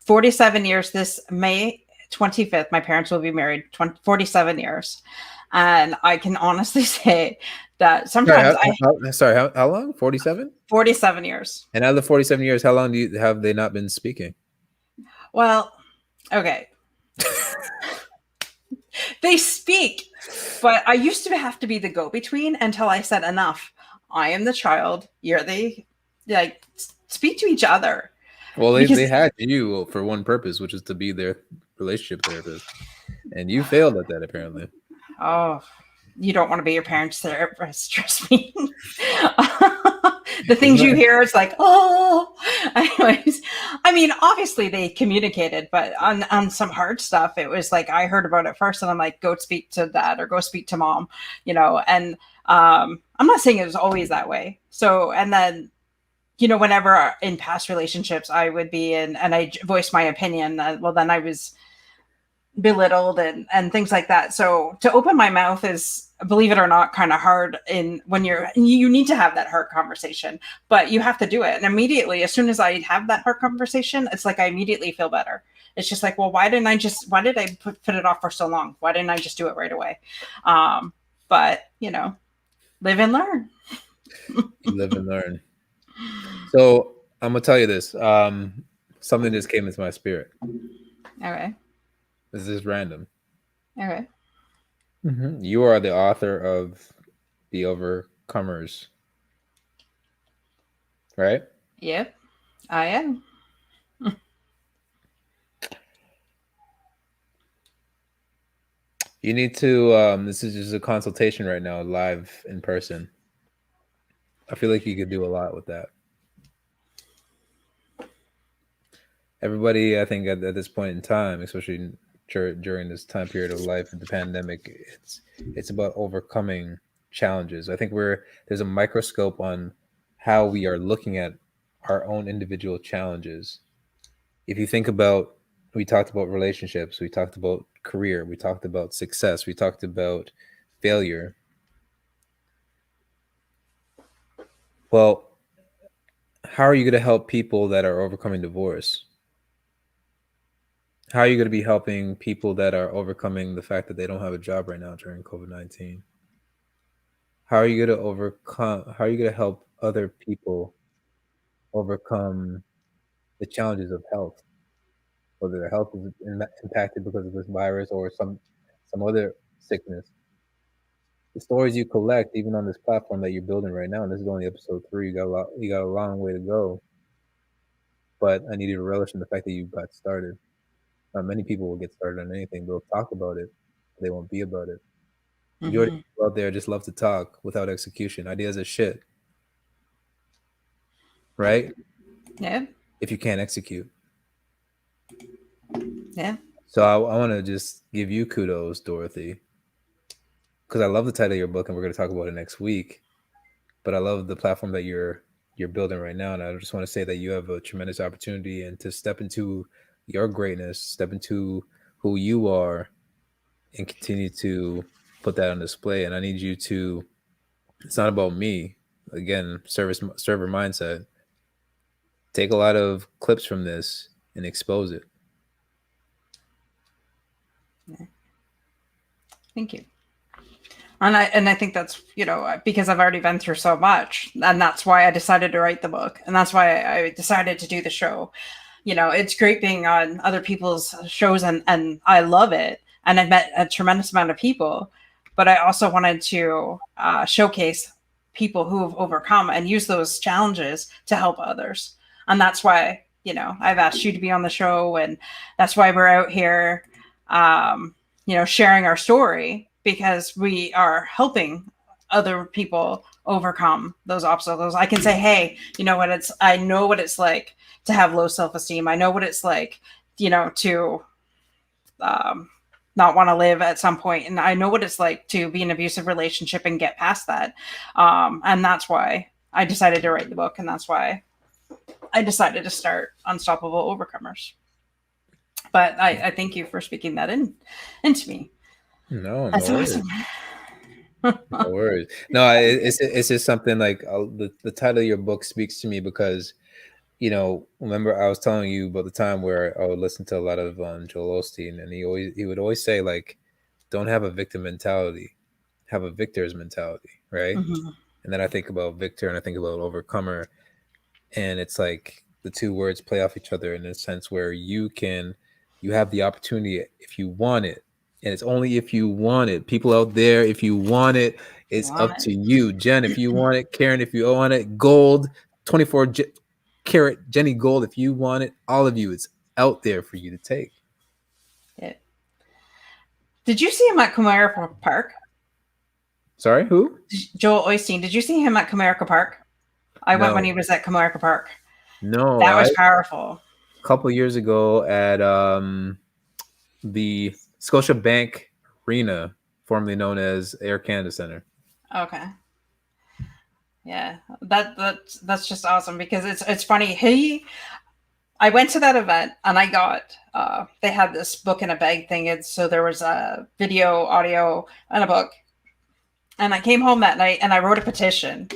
47 years this May 25th, my parents will be married 47 years. And I can honestly say that sometimes How long? 47? 47 years. And out of the 47 years, how long have they not been speaking? Well, okay. They speak, but I used to have to be the go-between until I said enough. I am the child. You're the like speak to each other. Well, Because they had you for one purpose, which is to be their relationship therapist, and you failed at that apparently. oh, you don't want to be your parents' therapist. Trust me. The things you hear, it's like, oh. Anyways, I mean, obviously they communicated, but on some hard stuff, it was like I heard about it first, and I'm like, go speak to dad or go speak to mom, you know. And I'm not saying it was always that way. So, and then whenever in past relationships I would be in and I voiced my opinion, well, then I was belittled and things like that. So to open my mouth is, believe it or not, kind of hard when you need to have that hard conversation, but you have to do it. And immediately, as soon as I have that hard conversation, it's like I immediately feel better. It's just like, well, why did I put it off for so long? Why didn't I just do it right away? But live and learn. Live and learn. So I'm gonna tell you this. Something just came into my spirit. Okay. This is random. Okay. Mm-hmm. You are the author of The Overcomers, right? Yep, I am. You need to. This is just a consultation right now, live in person. I feel like you could do a lot with that. Everybody, I think, at this point in time, especially during this time period of life and the pandemic, it's about overcoming challenges. I think there's a microscope on how we are looking at our own individual challenges. If you think about, we talked about relationships, we talked about career, we talked about success, we talked about failure. Well, how are you going to help people that are overcoming divorce? How are you going to be helping people that are overcoming the fact that they don't have a job right now during COVID-19? How are you going to help other people overcome the challenges of health, whether their health is impacted because of this virus or some other sickness? The stories you collect, even on this platform that you're building right now, and this is only episode 3, you got a long way to go. But I need you to relish in the fact that you got started. Not many people will get started on anything. They'll talk about it, but they won't be about it. Majority of people out there just love to talk without execution. Ideas are shit, right? Yeah. If you can't execute. Yeah. So I want to just give you kudos, Dorothy, because I love the title of your book, and we're going to talk about it next week. But I love the platform that you're building right now, and I just want to say that you have a tremendous opportunity and to step into your greatness, step into who you are, and continue to put that on display. And I need you to, it's not about me, again, server mindset. Take a lot of clips from this and expose it. Yeah. Thank you. And I think that's, because I've already been through so much, and that's why I decided to write the book. And that's why I decided to do the show. It's great being on other people's shows and I love it. And I've met a tremendous amount of people, but I also wanted to showcase people who have overcome and use those challenges to help others. And that's why, I've asked you to be on the show, and that's why we're out here, sharing our story, because we are helping other people overcome those obstacles. I can say, hey, I know what it's like to have low self-esteem. I know what it's like, to not want to live at some point. And I know what it's like to be in an abusive relationship and get past that. And that's why I decided to write the book. And that's why I decided to start Unstoppable Overcomers. But I thank you for speaking that into me. No, That's no worries. awesome. No worries. No, it's just something like the title of your book speaks to me because, remember I was telling you about the time where I would listen to a lot of Joel Osteen, and he would always say, like, don't have a victim mentality, have a victor's mentality, right? Mm-hmm. And then I think about victor and I think about overcomer, and it's like the two words play off each other in a sense where you have the opportunity if you want it, and it's only if you want it. People out there, if you want it, it's up to you. Jen, if you want it. Karen, if you want it. Gold, 24 carat Jenny Gold, if you want it. All of you, it's out there for you to take. Yeah. Did you see him at Comerica Park? Sorry, who? Joel Osteen. Did you see him at Comerica Park? I went when he No, was at Comerica Park. no. That was A powerful. couple years ago at the Scotiabank Arena, formerly known as Air Canada Center. Okay. Yeah, that's just awesome because it's funny. I went to that event and I got they had this book in a bag thing, and so there was a video, audio, and a book. And I came home that night and I wrote a petition,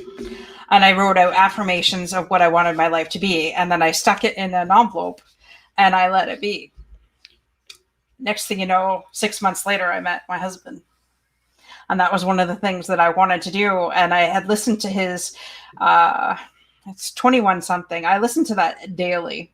and I wrote out affirmations of what I wanted my life to be, and then I stuck it in an envelope and I let it be. Next thing you know, 6 months later, I met my husband. And that was one of the things that I wanted to do. And I had listened to his, it's 21 something. I listened to that daily,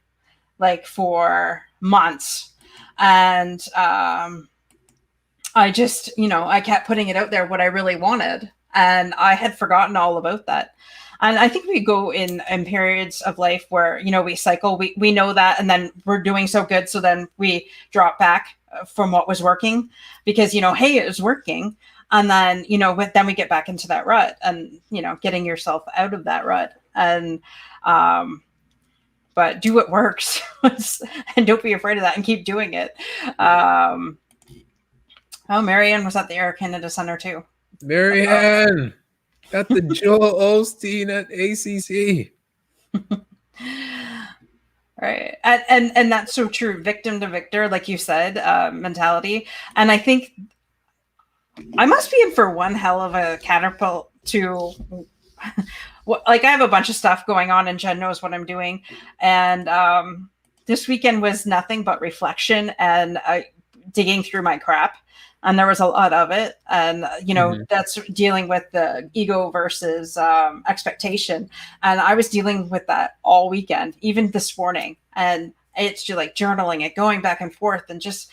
like for months. And I just, I kept putting it out there, what I really wanted. And I had forgotten all about that. And I think we go in periods of life where, we cycle, we know that, and then we're doing so good. So then we drop back from what was working because, hey, it was working. And then, then we get back into that rut and, getting yourself out of that rut. And, but do what works and don't be afraid of that and keep doing it. Oh, Marianne was at the Air Canada Center too. Marianne got the Joel Osteen at ACC. Right. And that's so true. Victim to victor, like you said, mentality. And I think I must be in for one hell of a catapult to like I have a bunch of stuff going on and Jen knows what I'm doing. And this weekend was nothing but reflection and digging through my crap. And there was a lot of it. And, that's dealing with the ego versus expectation. And I was dealing with that all weekend, even this morning. And it's just like journaling it, going back and forth and just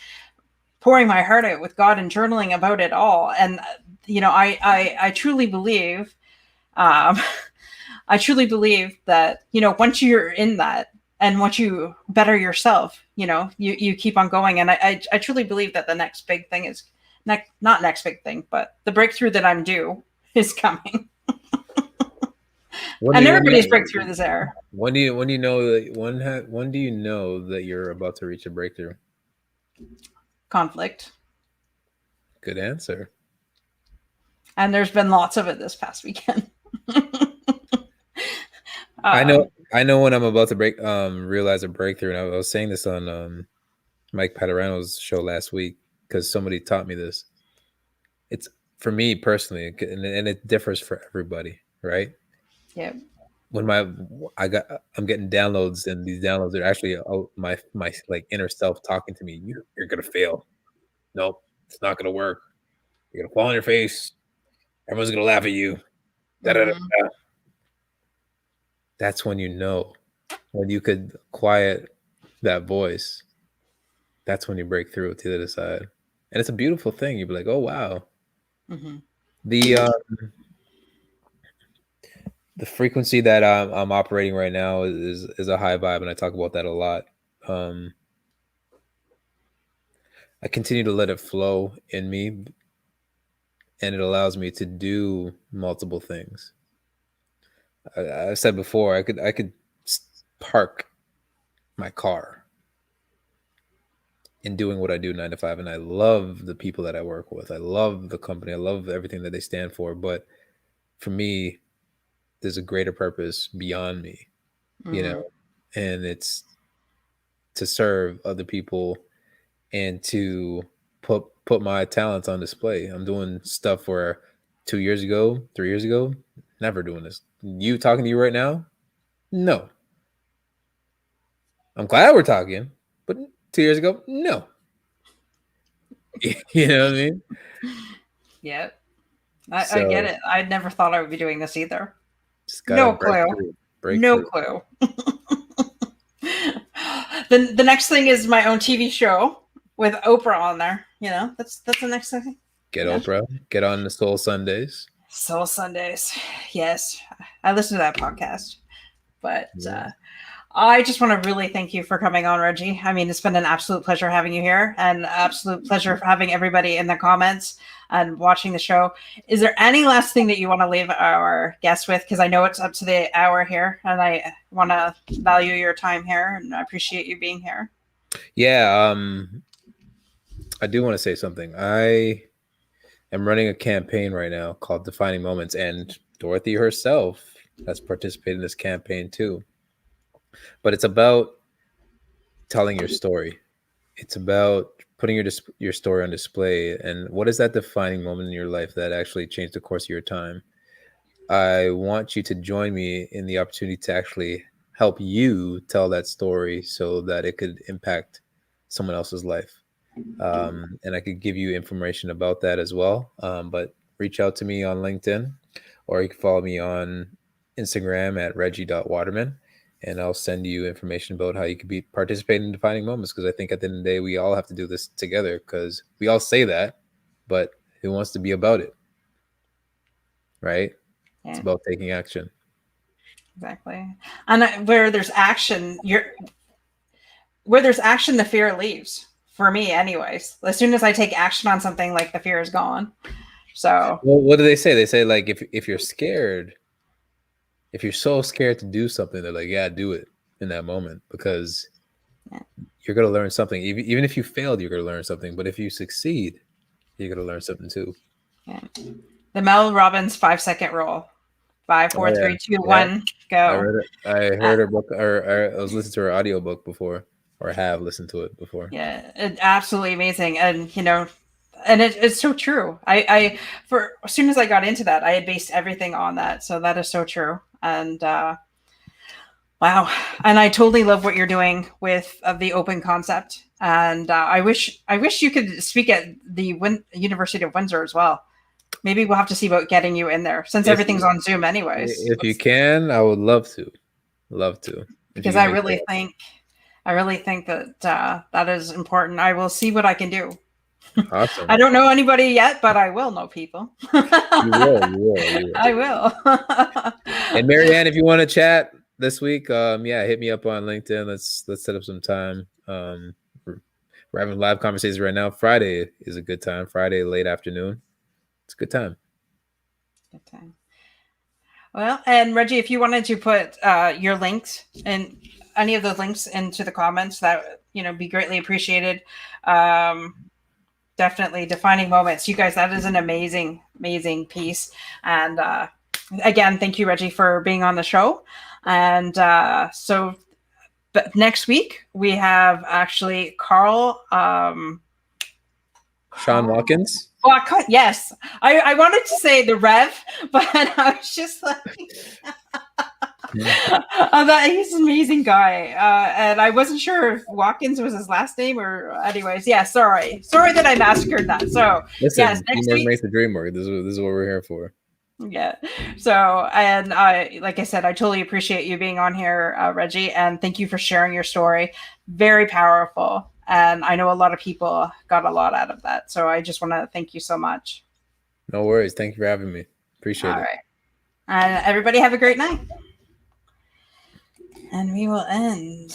pouring my heart out with God and journaling about it all. And, I truly believe, I truly believe that, once you're in that, and once you better yourself, you keep on going. And I truly believe that the next big thing is not next big thing, but the breakthrough that I'm due is coming. And everybody's breakthrough is there. When do you know that when do you know that you're about to reach a breakthrough? Conflict. Good answer. And there's been lots of it this past weekend. I know when I'm about to realize a breakthrough, and I was saying this on Mike Paterano's show last week because somebody taught me this. It's for me personally, and it differs for everybody, right? Yeah. When I'm getting downloads, and these downloads are actually my like inner self talking to me. You're gonna fail. Nope, it's not gonna work. You're gonna fall on your face. Everyone's gonna laugh at you. Mm-hmm. That's when when you could quiet that voice. That's when you break through to the other side, and it's a beautiful thing. You'd be like, "Oh wow." Mm-hmm. The frequency that I'm operating right now is a high vibe, and I talk about that a lot. I continue to let it flow in me, and it allows me to do multiple things. I said before, I could park my car in doing what I do 9 to 5, and I love the people that I work with. I love the company. I love everything that they stand for. But for me, there's a greater purpose beyond me. you know, and it's to serve other people and to put my talents on display. I'm doing stuff where 2 years ago, 3 years ago, never doing this. You talking to you right now? No. I'm glad we're talking, but 2 years ago, no. You know what I mean? Yep. I get it. I never thought I would be doing this either. Just gotta No clue. No through. clue. The next thing is my own TV show with Oprah on there. You know, that's the next thing. Get Oprah. Get on the Soul Sundays. Soul Sundays. Yes. I listen to that podcast. But I just want to really thank you for coming on, Reggie. I mean, it's been an absolute pleasure having you here, and absolute pleasure for having everybody in the comments and watching the show. Is there any last thing that you want to leave our guests with? Because I know it's up to the hour here, and I want to value your time here, and I appreciate you being here. Yeah, I do want to say something. I am running a campaign right now called Defining Moments, and Dorothy herself has participated in this campaign too. But it's about telling your story. It's about putting your story on display. And what is that defining moment in your life that actually changed the course of your time? I want you to join me in the opportunity to actually help you tell that story so that it could impact someone else's life. And I could give you information about that as well. But reach out to me on LinkedIn, or you can follow me on Instagram at reggie.waterman. And I'll send you information about how you could be participating in defining moments. Because I think at the end of the day, we all have to do this together, because we all say that, but who wants to be about it? Right? Yeah. It's about taking action. Exactly. And where there's action, the fear leaves. For me, anyways. As soon as I take action on something, like, the fear is gone. So, well, what do they say? They say, like, if you're scared, if you're so scared to do something, they're like, yeah, do it in that moment, because you're going to learn something. Even if you failed, you're going to learn something. But if you succeed, you're going to learn something too. Yeah. The Mel Robbins 5-second rule. 5, 4, 3, 2, 1, go. I heard her book, or I was listening to her audiobook before, or have listened to it before. Yeah, absolutely amazing. And, you know, and it's so true. I as soon as I got into that, I had based everything on that. So that is so true. And wow. And I totally love what you're doing with the open concept. And I wish you could speak at the University of Windsor as well. Maybe we'll have to see about getting you in there, since everything's on Zoom anyways. If you can, I would love to. Because I really think that that is important. I will see what I can do. Awesome. I don't know anybody yet, but I will know people. You will. I will. And Marianne, if you want to chat this week, hit me up on LinkedIn. Let's set up some time. We're having live conversations right now. Friday is a good time. Friday late afternoon. It's a good time. Good time. Well, and Reggie, if you wanted to put your links and any of those links into the comments, that be greatly appreciated. Definitely Defining Moments. You guys, that is an amazing, amazing piece. And again, thank you, Reggie, for being on the show. And but next week we have actually Carl. Sean Watkins. Yes. I wanted to say the Rev, but I was just like, he's an amazing guy. And I wasn't sure if Watkins was his last name, or anyways. Yeah, sorry that I massacred that. So listen, yes, next week makes the dream work. This is what we're here for. Yeah. So, and like I said, I totally appreciate you being on here, Reggie, and thank you for sharing your story. Very powerful. And I know a lot of people got a lot out of that. So I just want to thank you so much. No worries. Thank you for having me. Appreciate it. All right. And everybody have a great night. And we will end.